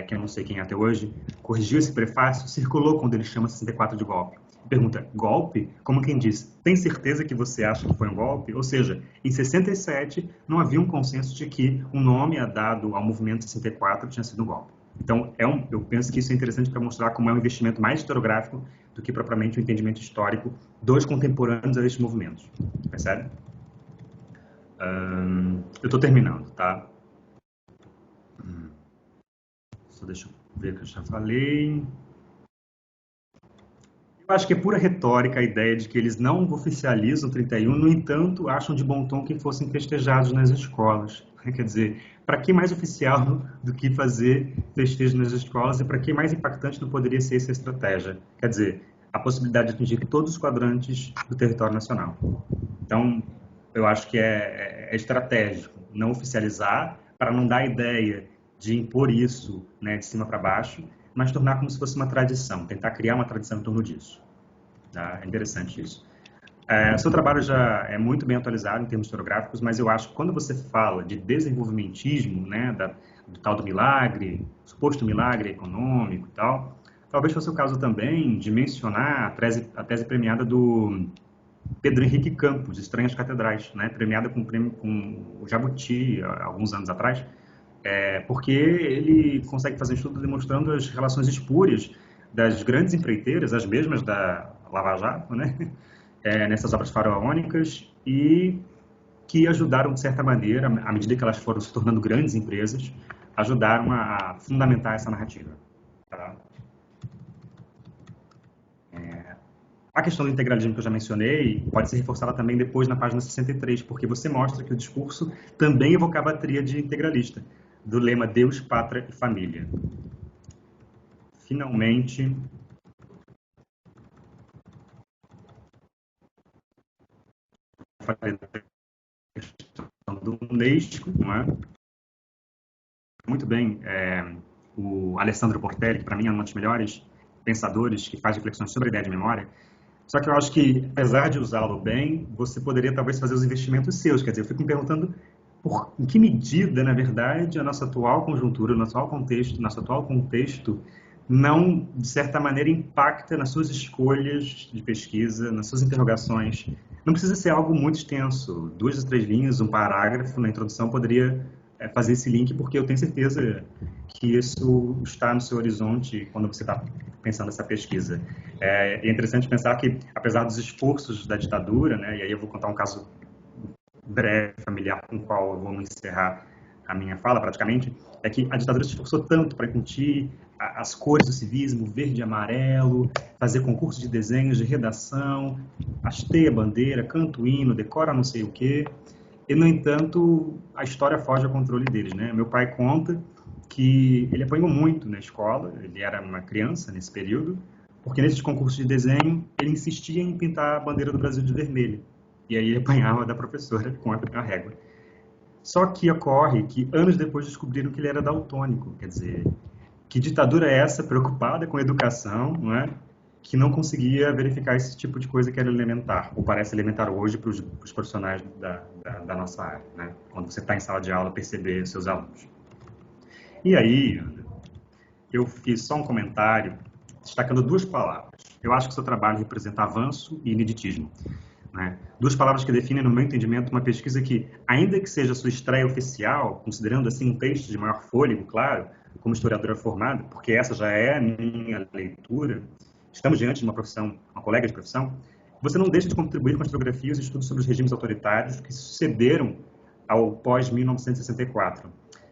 que eu não sei quem é até hoje, corrigiu esse prefácio, circulou quando ele chama 64 de golpe. Pergunta, golpe? Como quem diz, tem certeza que você acha que foi um golpe? Ou seja, em 67 não havia um consenso de que o nome dado ao movimento 64 tinha sido um golpe. Então, eu penso que isso é interessante para mostrar como é um investimento mais historiográfico do que propriamente um entendimento histórico dos contemporâneos a estes movimentos. Percebe? Eu estou terminando, tá? Só deixa eu ver o que eu já falei. Eu acho que é pura retórica a ideia de que eles não oficializam 31, no entanto, acham de bom tom que fossem festejados nas escolas. Quer dizer, para que mais oficial do que fazer festejos nas escolas e para que mais impactante não poderia ser essa estratégia? Quer dizer, a possibilidade de atingir todos os quadrantes do território nacional. Então, eu acho que é estratégico não oficializar para não dar a ideia de impor isso, né, de cima para baixo, mas tornar como se fosse uma tradição, tentar criar uma tradição em torno disso. Tá? É interessante isso. O seu trabalho já é muito bem atualizado em termos historiográficos, mas eu acho que quando você fala de desenvolvimentismo, né, do tal do milagre, suposto milagre econômico e tal. Talvez fosse o caso também de mencionar a tese premiada do Pedro Henrique Campos, Estranhas Catedrais, né, premiada com o Jabuti há alguns anos atrás, porque ele consegue fazer um estudo demonstrando as relações espúrias das grandes empreiteiras, as mesmas da Lava Jato, né, nessas obras faraônicas, e que ajudaram, de certa maneira, à medida que elas foram se tornando grandes empresas, ajudaram a fundamentar essa narrativa. Tá? A questão do integralismo que eu já mencionei pode ser reforçada também depois na página 63, porque você mostra que o discurso também evocava a tríade integralista, do lema Deus, Pátria e Família. Finalmente, falei da questão do Unesco, não é? Muito bem, o Alessandro Portelli, que para mim é um dos melhores pensadores que faz reflexões sobre a ideia de memória. Só que eu acho que, apesar de usá-lo bem, você poderia talvez fazer os investimentos seus. Quer dizer, eu fico me perguntando em que medida, na verdade, a nossa atual conjuntura, o nosso atual contexto, não, de certa maneira, impacta nas suas escolhas de pesquisa, nas suas interrogações. Não precisa ser algo muito extenso. 2 ou 3 linhas, um parágrafo na introdução poderia fazer esse link, porque eu tenho certeza que isso está no seu horizonte quando você está pensando nessa pesquisa. É interessante pensar que, apesar dos esforços da ditadura, né, e aí eu vou contar um caso breve, familiar, com o qual eu vou encerrar a minha fala, praticamente, é que a ditadura se esforçou tanto para incutir as cores do civismo, verde e amarelo, fazer concurso de desenhos, de redação, hasteia a bandeira, canta o hino, decora não sei o quê, e, no entanto, a história foge ao controle deles, né? Meu pai conta que ele apanhou muito na escola, ele era uma criança nesse período, porque nesses concursos de desenho ele insistia em pintar a bandeira do Brasil de vermelho, e aí ele apanhava da professora com a régua. Só que ocorre que anos depois descobriram que ele era daltônico, quer dizer, que ditadura é essa preocupada com a educação, não é? Que não conseguia verificar esse tipo de coisa que era elementar, ou parece elementar hoje para os profissionais da nossa área, né? Quando você está em sala de aula, perceber os seus alunos. E aí, eu fiz só um comentário destacando 2 palavras. Eu acho que o seu trabalho representa avanço e ineditismo, né? 2 palavras que definem, no meu entendimento, uma pesquisa que, ainda que seja sua estreia oficial, considerando assim um texto de maior fôlego, claro, como historiadora formada, porque essa já é a minha leitura, estamos diante de uma profissão, uma colega de profissão, você não deixa de contribuir com as historiografias e estudos sobre os regimes autoritários que sucederam ao pós-1964,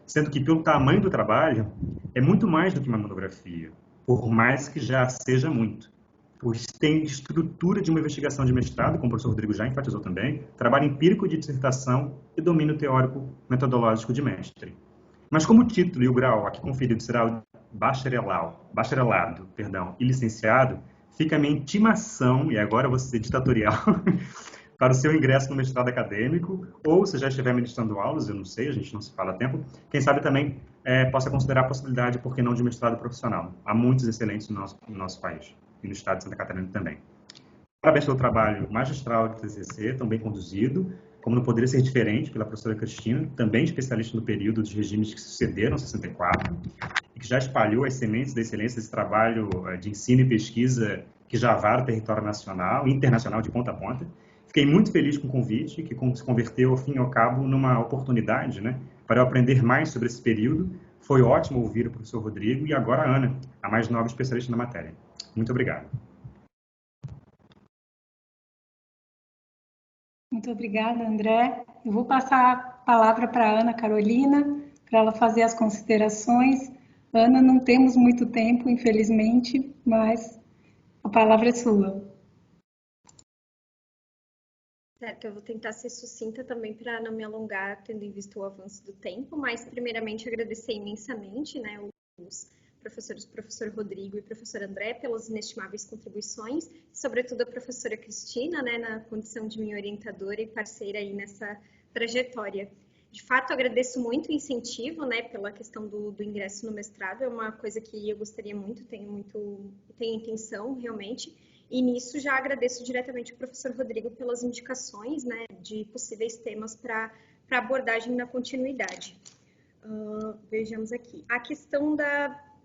sendo que, pelo tamanho do trabalho, é muito mais do que uma monografia, por mais que já seja muito. Pois tem estrutura de uma investigação de mestrado, como o professor Rodrigo já enfatizou também, trabalho empírico de dissertação e domínio teórico metodológico de mestre. Mas como o título e o grau aqui conferido será bacharelado e licenciado, fica a minha intimação, e agora eu vou ser ditatorial, para o seu ingresso no mestrado acadêmico, ou se já estiver ministrando aulas, eu não sei, a gente não se fala a tempo, quem sabe também possa considerar a possibilidade, por que não, de mestrado profissional. Há muitos excelentes no nosso país, e no estado de Santa Catarina também. Parabéns pelo trabalho magistral do TCC, tão bem conduzido, como não poderia ser diferente, pela professora Cristina, também especialista no período dos regimes que sucederam a 64, e que já espalhou as sementes da excelência desse trabalho de ensino e pesquisa que já vara o território nacional e internacional de ponta a ponta. Fiquei muito feliz com o convite, que se converteu, ao fim e ao cabo, numa oportunidade, né, para eu aprender mais sobre esse período. Foi ótimo ouvir o professor Rodrigo e agora a Ana, a mais nova especialista na matéria. Muito obrigado. Muito obrigada, André. Eu vou passar a palavra para a Ana Carolina, para ela fazer as considerações. Ana, não temos muito tempo, infelizmente, mas a palavra é sua. Certo, eu vou tentar ser sucinta também para não me alongar, tendo em vista o avanço do tempo, mas primeiramente agradecer imensamente, né, os professores, o professor Rodrigo e o professor André, pelas inestimáveis contribuições, sobretudo a professora Cristina, né, na condição de minha orientadora e parceira aí nessa trajetória. De fato, agradeço muito o incentivo, né, pela questão do ingresso no mestrado, é uma coisa que eu gostaria muito, tenho intenção realmente, e nisso já agradeço diretamente ao professor Rodrigo pelas indicações, né, de possíveis temas para abordagem na continuidade. Vejamos aqui. A questão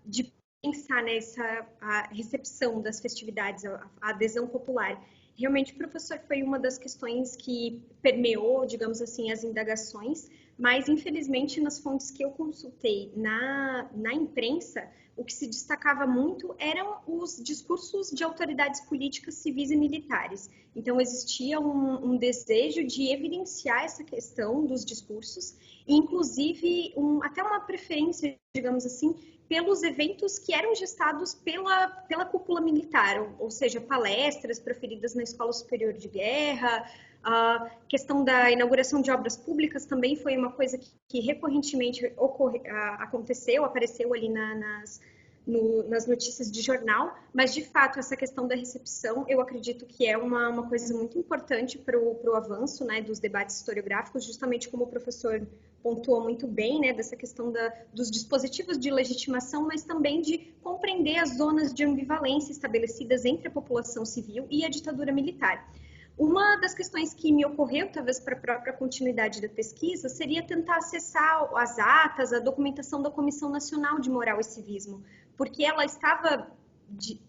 de pensar nessa a recepção das festividades, a adesão popular. Realmente, professor, foi uma das questões que permeou, digamos assim, as indagações, mas, infelizmente, nas fontes que eu consultei na imprensa, o que se destacava muito eram os discursos de autoridades políticas, civis e militares. Então, existia um desejo de evidenciar essa questão dos discursos, e, inclusive, até uma preferência, digamos assim, pelos eventos que eram gestados pela cúpula militar, ou seja, palestras proferidas na Escola Superior de Guerra. A questão da inauguração de obras públicas também foi uma coisa que recorrentemente aconteceu, apareceu ali nas notícias de jornal, mas de fato essa questão da recepção eu acredito que é uma coisa muito importante para o avanço, né, dos debates historiográficos, justamente como o professor pontuou muito bem, né, dessa questão dos dispositivos de legitimação, mas também de compreender as zonas de ambivalência estabelecidas entre a população civil e a ditadura militar. Uma das questões que me ocorreu, talvez para a própria continuidade da pesquisa, seria tentar acessar as atas, a documentação da Comissão Nacional de Moral e Civismo, porque ela estava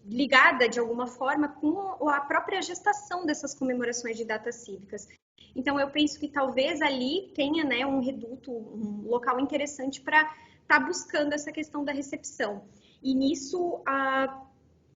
ligada, de alguma forma, com a própria gestação dessas comemorações de datas cívicas. Então, eu penso que talvez ali tenha, né, um reduto, um local interessante para estar buscando essa questão da recepção. E nisso,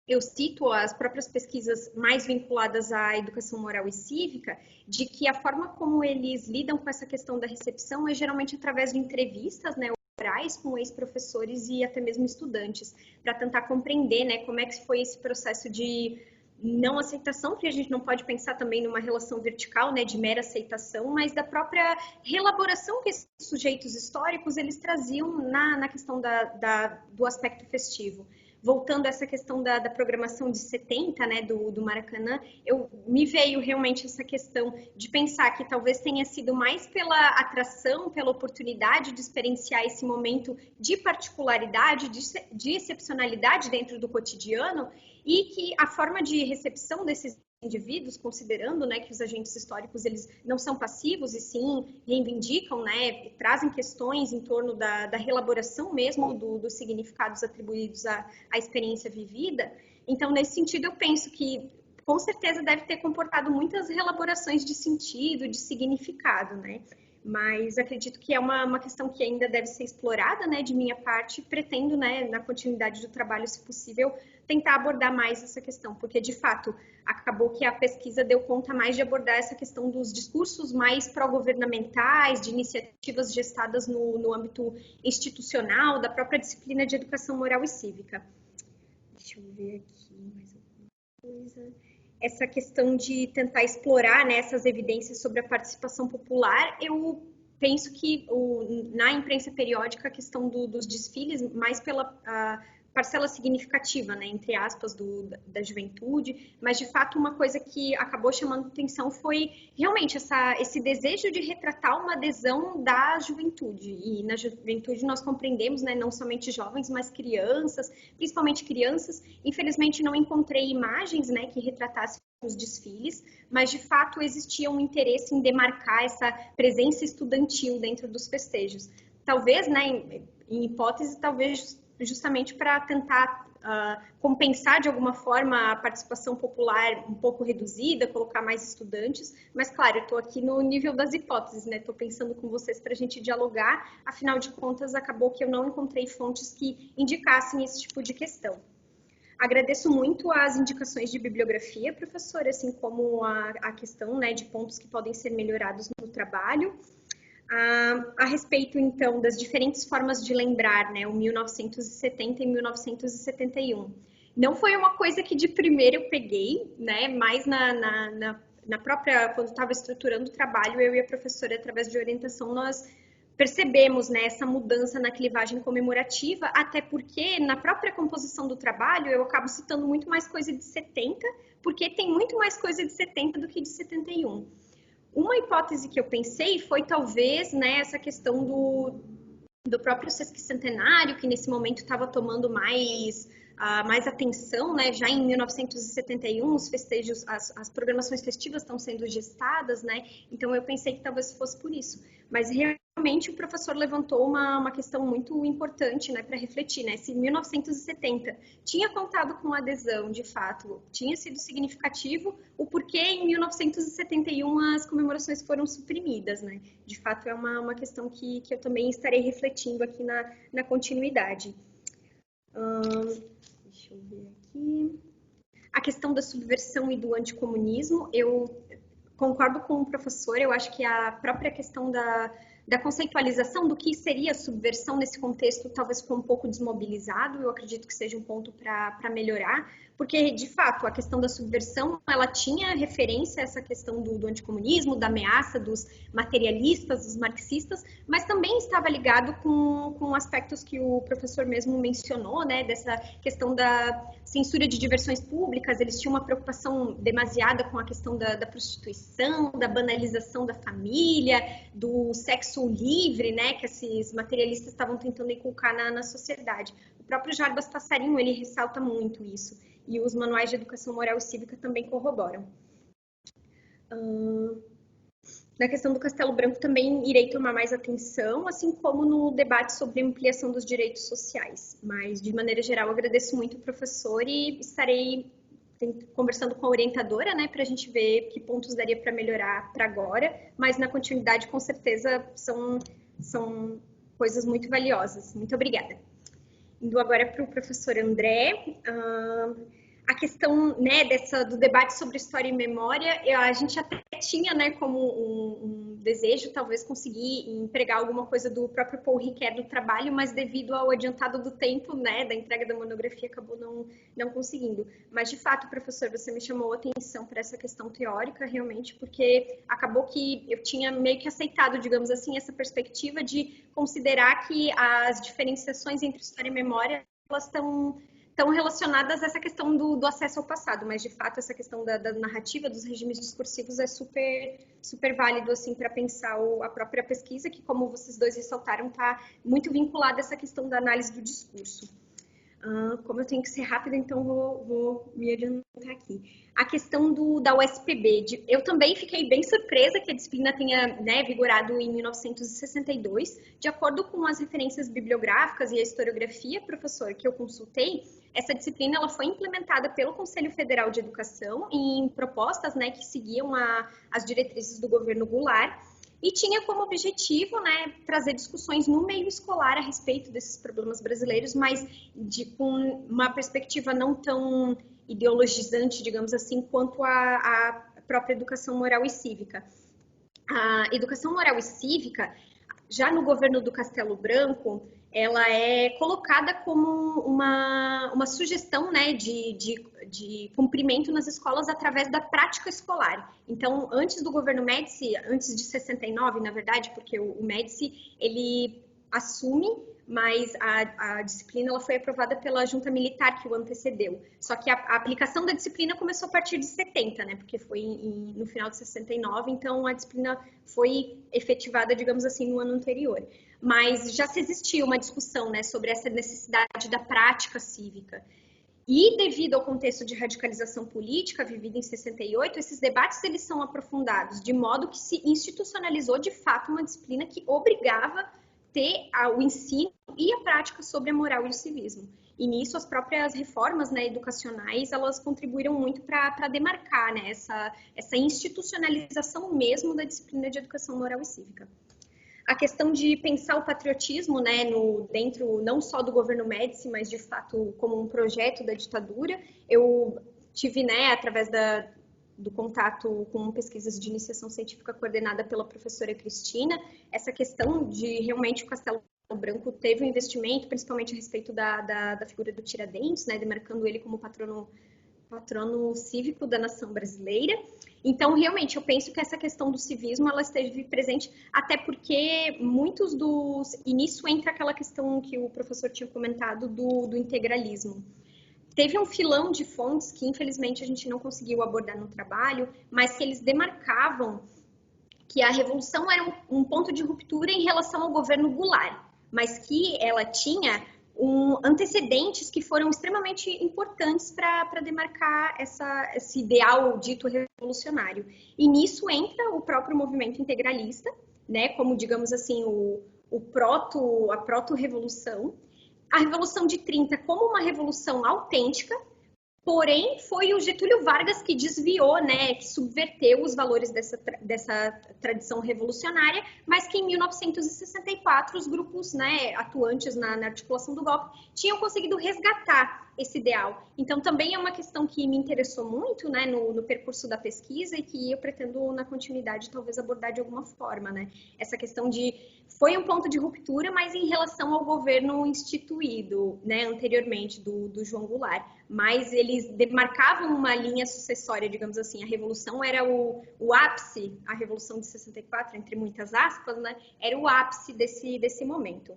eu cito as próprias pesquisas mais vinculadas à educação moral e cívica, de que a forma como eles lidam com essa questão da recepção é geralmente através de entrevistas, né, orais com ex-professores e até mesmo estudantes, para tentar compreender, né, como é que foi esse processo de não aceitação, porque a gente não pode pensar também numa relação vertical, né, de mera aceitação, mas da própria reelaboração que esses sujeitos históricos eles traziam na questão do aspecto festivo. Voltando a essa questão da programação de 70, né, do Maracanã, me veio realmente essa questão de pensar que talvez tenha sido mais pela atração, pela oportunidade de experienciar esse momento de particularidade, de excepcionalidade dentro do cotidiano, e que a forma de recepção desses indivíduos, considerando, né, que os agentes históricos eles não são passivos e sim reivindicam, né, trazem questões em torno da reelaboração mesmo dos significados atribuídos à experiência vivida. Então, nesse sentido, eu penso que com certeza deve ter comportado muitas reelaborações de sentido, de significado, né? Mas acredito que é uma questão que ainda deve ser explorada, né, de minha parte, pretendo, né, na continuidade do trabalho, se possível, tentar abordar mais essa questão, porque, de fato, acabou que a pesquisa deu conta mais de abordar essa questão dos discursos mais pró-governamentais, de iniciativas gestadas no âmbito institucional, da própria disciplina de educação moral e cívica. Deixa eu ver aqui mais alguma coisa. Essa questão de tentar explorar, né, essas evidências sobre a participação popular, eu penso que na imprensa periódica a questão dos desfiles, mais pela parcela significativa, né, entre aspas, da juventude, mas de fato uma coisa que acabou chamando atenção foi realmente esse desejo de retratar uma adesão da juventude, e na juventude nós compreendemos, né, não somente jovens, mas crianças, principalmente crianças. Infelizmente não encontrei imagens, né, que retratassem os desfiles, mas de fato existia um interesse em demarcar essa presença estudantil dentro dos festejos. Talvez, né, em hipótese, talvez justamente para tentar compensar de alguma forma a participação popular um pouco reduzida, colocar mais estudantes, mas claro, eu estou aqui no nível das hipóteses, né? Estou pensando com vocês para a gente dialogar, afinal de contas acabou que eu não encontrei fontes que indicassem esse tipo de questão. Agradeço muito as indicações de bibliografia, professora, assim como a questão, né, de pontos que podem ser melhorados no trabalho. A respeito, então, das diferentes formas de lembrar, né, o 1970 e 1971. Não foi uma coisa que de primeira eu peguei, né, mas na própria, quando estava estruturando o trabalho, eu e a professora, através de orientação, nós percebemos, né, essa mudança na clivagem comemorativa, até porque na própria composição do trabalho eu acabo citando muito mais coisa de 70, porque tem muito mais coisa de 70 do que de 71. Uma hipótese que eu pensei foi talvez, né, essa questão do próprio sesquicentenário, que nesse momento estava tomando mais atenção, né? Já em 1971, os festejos, as programações festivas estão sendo gestadas, né? Então eu pensei que talvez fosse por isso. Mas realmente o professor levantou uma questão muito importante, né, para refletir, né? Se 1970 tinha contado com adesão, de fato, tinha sido significativo, o porquê em 1971 as comemorações foram suprimidas, né? De fato, é uma questão que eu também estarei refletindo aqui na continuidade. Deixa eu ver aqui. A questão da subversão e do anticomunismo, eu concordo com o professor, eu acho que a própria questão da conceitualização do que seria subversão nesse contexto talvez ficou um pouco desmobilizado, eu acredito que seja um ponto para melhorar, porque, de fato, a questão da subversão, ela tinha referência a essa questão do anticomunismo, da ameaça dos materialistas, dos marxistas, mas também estava ligado com aspectos que o professor mesmo mencionou, né, dessa questão da censura de diversões públicas, eles tinham uma preocupação demasiada com a questão da prostituição, da banalização da família, do sexo livre, né, que esses materialistas estavam tentando inculcar na sociedade. O próprio Jarbas Passarinho, ele ressalta muito isso. E os manuais de educação moral e cívica também corroboram. Na questão do Castelo Branco também irei tomar mais atenção, assim como no debate sobre ampliação dos direitos sociais. Mas, de maneira geral, agradeço muito o professor e estarei conversando com a orientadora, né, para a gente ver que pontos daria para melhorar para agora, mas na continuidade, com certeza, são coisas muito valiosas. Muito obrigada. Indo agora para o professor André, a questão, né, do debate sobre história e memória, a gente até tinha, né, como um desejo, talvez, conseguir empregar alguma coisa do próprio Paul Ricoeur do trabalho, mas devido ao adiantado do tempo, né, da entrega da monografia, acabou não conseguindo. Mas, de fato, professor, você me chamou a atenção para essa questão teórica, realmente, porque acabou que eu tinha meio que aceitado, digamos assim, essa perspectiva de considerar que as diferenciações entre história e memória, elas estão relacionadas a essa questão do acesso ao passado, mas de fato essa questão da narrativa, dos regimes discursivos é super válido assim para pensar a própria pesquisa, que como vocês dois ressaltaram, está muito vinculada a essa questão da análise do discurso. Como eu tenho que ser rápida, então vou me adiantar aqui. A questão da USPB, eu também fiquei bem surpresa que a disciplina tenha, né, vigorado em 1962. De acordo com as referências bibliográficas e a historiografia, professor, que eu consultei, essa disciplina ela foi implementada pelo Conselho Federal de Educação em propostas, né, que seguiam as diretrizes do governo Goulart, e tinha como objetivo, né, trazer discussões no meio escolar a respeito desses problemas brasileiros, mas com uma perspectiva não tão ideologizante, digamos assim, quanto a própria educação moral e cívica. A educação moral e cívica, já no governo do Castelo Branco, ela é colocada como uma sugestão, né, de cumprimento nas escolas através da prática escolar. Então, antes do governo Médici, antes de 69, na verdade, porque o Médici, ele assume, mas a disciplina ela foi aprovada pela junta militar que o antecedeu. Só que a aplicação da disciplina começou a partir de 70, né, porque foi no final de 69, então a disciplina foi efetivada, digamos assim, no ano anterior. Mas já se existia uma discussão, né, sobre essa necessidade da prática cívica. E devido ao contexto de radicalização política vivido em 68, esses debates eles são aprofundados, de modo que se institucionalizou de fato uma disciplina que obrigava ter o ensino e a prática sobre a moral e o civismo. E nisso as próprias reformas, né, educacionais, elas contribuíram muito para demarcar, né, essa institucionalização mesmo da disciplina de educação moral e cívica. A questão de pensar o patriotismo, né, dentro não só do governo Médici, mas de fato como um projeto da ditadura, eu tive, né, através do contato com pesquisas de iniciação científica coordenada pela professora Cristina, essa questão de realmente o Castelo Branco teve um investimento, principalmente a respeito da figura do Tiradentes, né, demarcando ele como patrono cívico da nação brasileira. Então, realmente, eu penso que essa questão do civismo, ela esteve presente, até porque muitos dos... E nisso entra aquela questão que o professor tinha comentado do integralismo. Teve um filão de fontes que, infelizmente, a gente não conseguiu abordar no trabalho, mas que eles demarcavam que a Revolução era um ponto de ruptura em relação ao governo Goulart, mas que ela tinha antecedentes que foram extremamente importantes para demarcar esse ideal dito revolucionário. E nisso entra o próprio movimento integralista, né, como, digamos assim, a proto-revolução. A Revolução de 30 como uma revolução autêntica, porém, foi o Getúlio Vargas que desviou, né, que subverteu os valores dessa tradição revolucionária, mas que em 1964 os grupos, né, atuantes na articulação do golpe tinham conseguido resgatar esse ideal. Então, também é uma questão que me interessou muito, né, no percurso da pesquisa e que eu pretendo, na continuidade, talvez abordar de alguma forma, né, essa questão de foi um ponto de ruptura, mas em relação ao governo instituído, né, anteriormente, do João Goulart. Mas eles demarcavam uma linha sucessória, digamos assim. A Revolução era o ápice, a Revolução de 64, entre muitas aspas, né, era o ápice desse momento.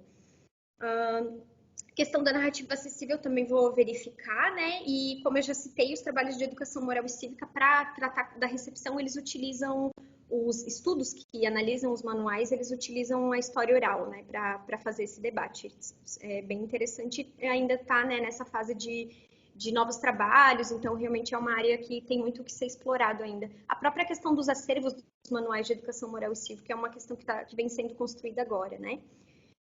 Questão da narrativa acessível também vou verificar, né? E como eu já citei, os trabalhos de educação moral e cívica para tratar da recepção, eles utilizam os estudos que analisam os manuais, eles utilizam a história oral, né, para fazer esse debate. É bem interessante, ainda está, né, nessa fase de novos trabalhos, então realmente é uma área que tem muito que ser explorado ainda. A própria questão dos acervos dos manuais de educação moral e cívica é uma questão que vem sendo construída agora, né?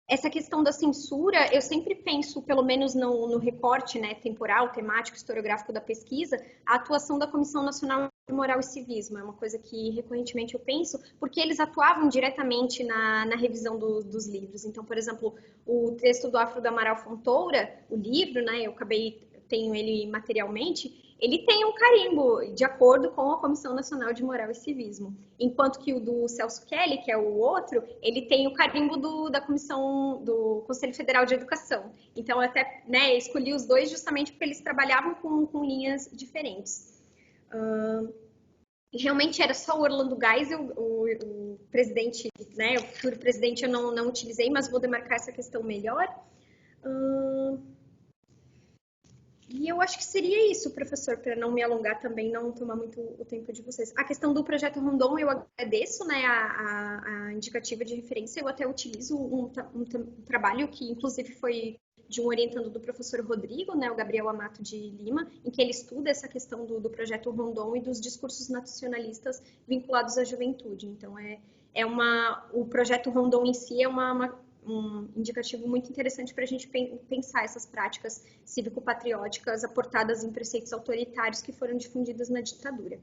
Essa questão da censura, eu sempre penso, pelo menos no recorte, né, temporal, temático, historiográfico da pesquisa, a atuação da Comissão Nacional de Moral e Civismo. É uma coisa que recorrentemente eu penso, porque eles atuavam diretamente na revisão dos livros. Então, por exemplo, o texto do Afro do Amaral Fontoura, o livro, né, tenho ele materialmente, ele tem um carimbo de acordo com a Comissão Nacional de Moral e Civismo. Enquanto que o do Celso Kelly, que é o outro, ele tem o carimbo da Comissão do Conselho Federal de Educação. Então, eu até, né, escolhi os dois justamente porque eles trabalhavam com linhas diferentes. Realmente era só o Orlando Geisel, o presidente, né, o futuro presidente eu não utilizei, mas vou demarcar essa questão melhor. E eu acho que seria isso, professor, para não me alongar também, não tomar muito o tempo de vocês. A questão do projeto Rondon, eu agradeço, né, a indicativa de referência, eu até utilizo um trabalho que, inclusive, foi de um orientando do professor Rodrigo, né, o Gabriel Amato de Lima, em que ele estuda essa questão do projeto Rondon e dos discursos nacionalistas vinculados à juventude. Então, o projeto Rondon em si é um indicativo muito interessante para a gente pensar essas práticas cívico-patrióticas aportadas em preceitos autoritários que foram difundidas na ditadura.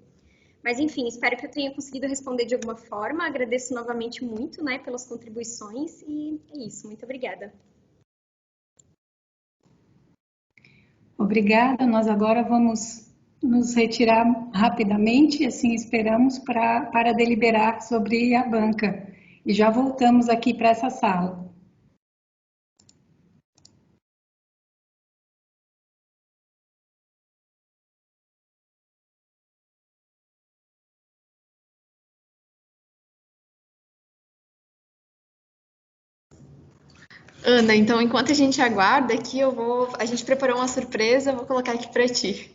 Mas, enfim, espero que eu tenha conseguido responder de alguma forma. Agradeço novamente muito, né, pelas contribuições e é isso. Muito obrigada. Obrigada. Nós agora vamos nos retirar rapidamente, assim esperamos, para deliberar sobre a banca. E já voltamos aqui para essa sala. Ana, então enquanto a gente aguarda aqui, a gente preparou uma surpresa, eu vou colocar aqui para ti.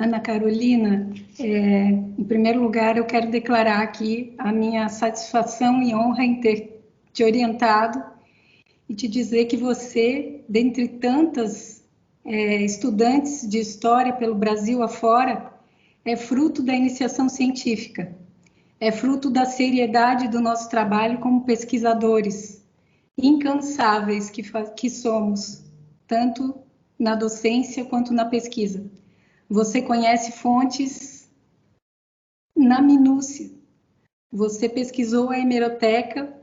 Ana Carolina, em primeiro lugar, eu quero declarar aqui a minha satisfação e honra em ter te orientado e te dizer que você, dentre tantas estudantes de história pelo Brasil afora, é fruto da iniciação científica, é fruto da seriedade do nosso trabalho como pesquisadores, incansáveis que somos, tanto na docência quanto na pesquisa. Você conhece fontes na minúcia. Você pesquisou a hemeroteca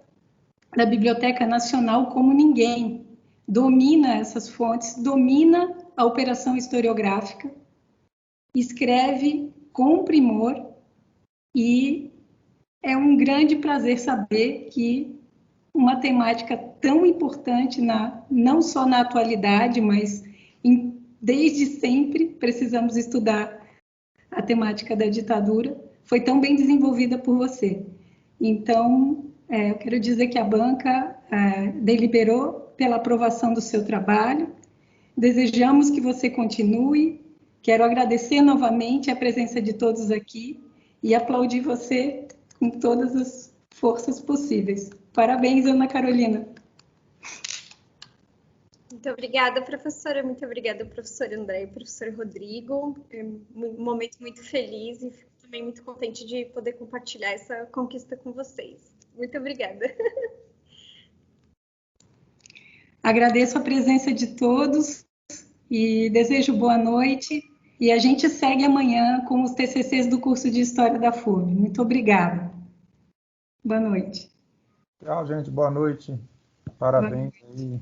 da Biblioteca Nacional como ninguém. Domina essas fontes, domina a operação historiográfica, escreve com primor e é um grande prazer saber que uma temática tão importante, não só na atualidade, mas desde sempre precisamos estudar a temática da ditadura, foi tão bem desenvolvida por você. Então, eu quero dizer que a banca deliberou pela aprovação do seu trabalho, desejamos que você continue, quero agradecer novamente a presença de todos aqui e aplaudir você com todas as forças possíveis. Parabéns, Ana Carolina. Muito obrigada, professora. Muito obrigada, professor André e professor Rodrigo. É um momento muito feliz e fico também muito contente de poder compartilhar essa conquista com vocês. Muito obrigada. Agradeço a presença de todos e desejo boa noite. E a gente segue amanhã com os TCCs do curso de História da FURB. Muito obrigada. Boa noite. Tchau, gente. Boa noite. Parabéns aí.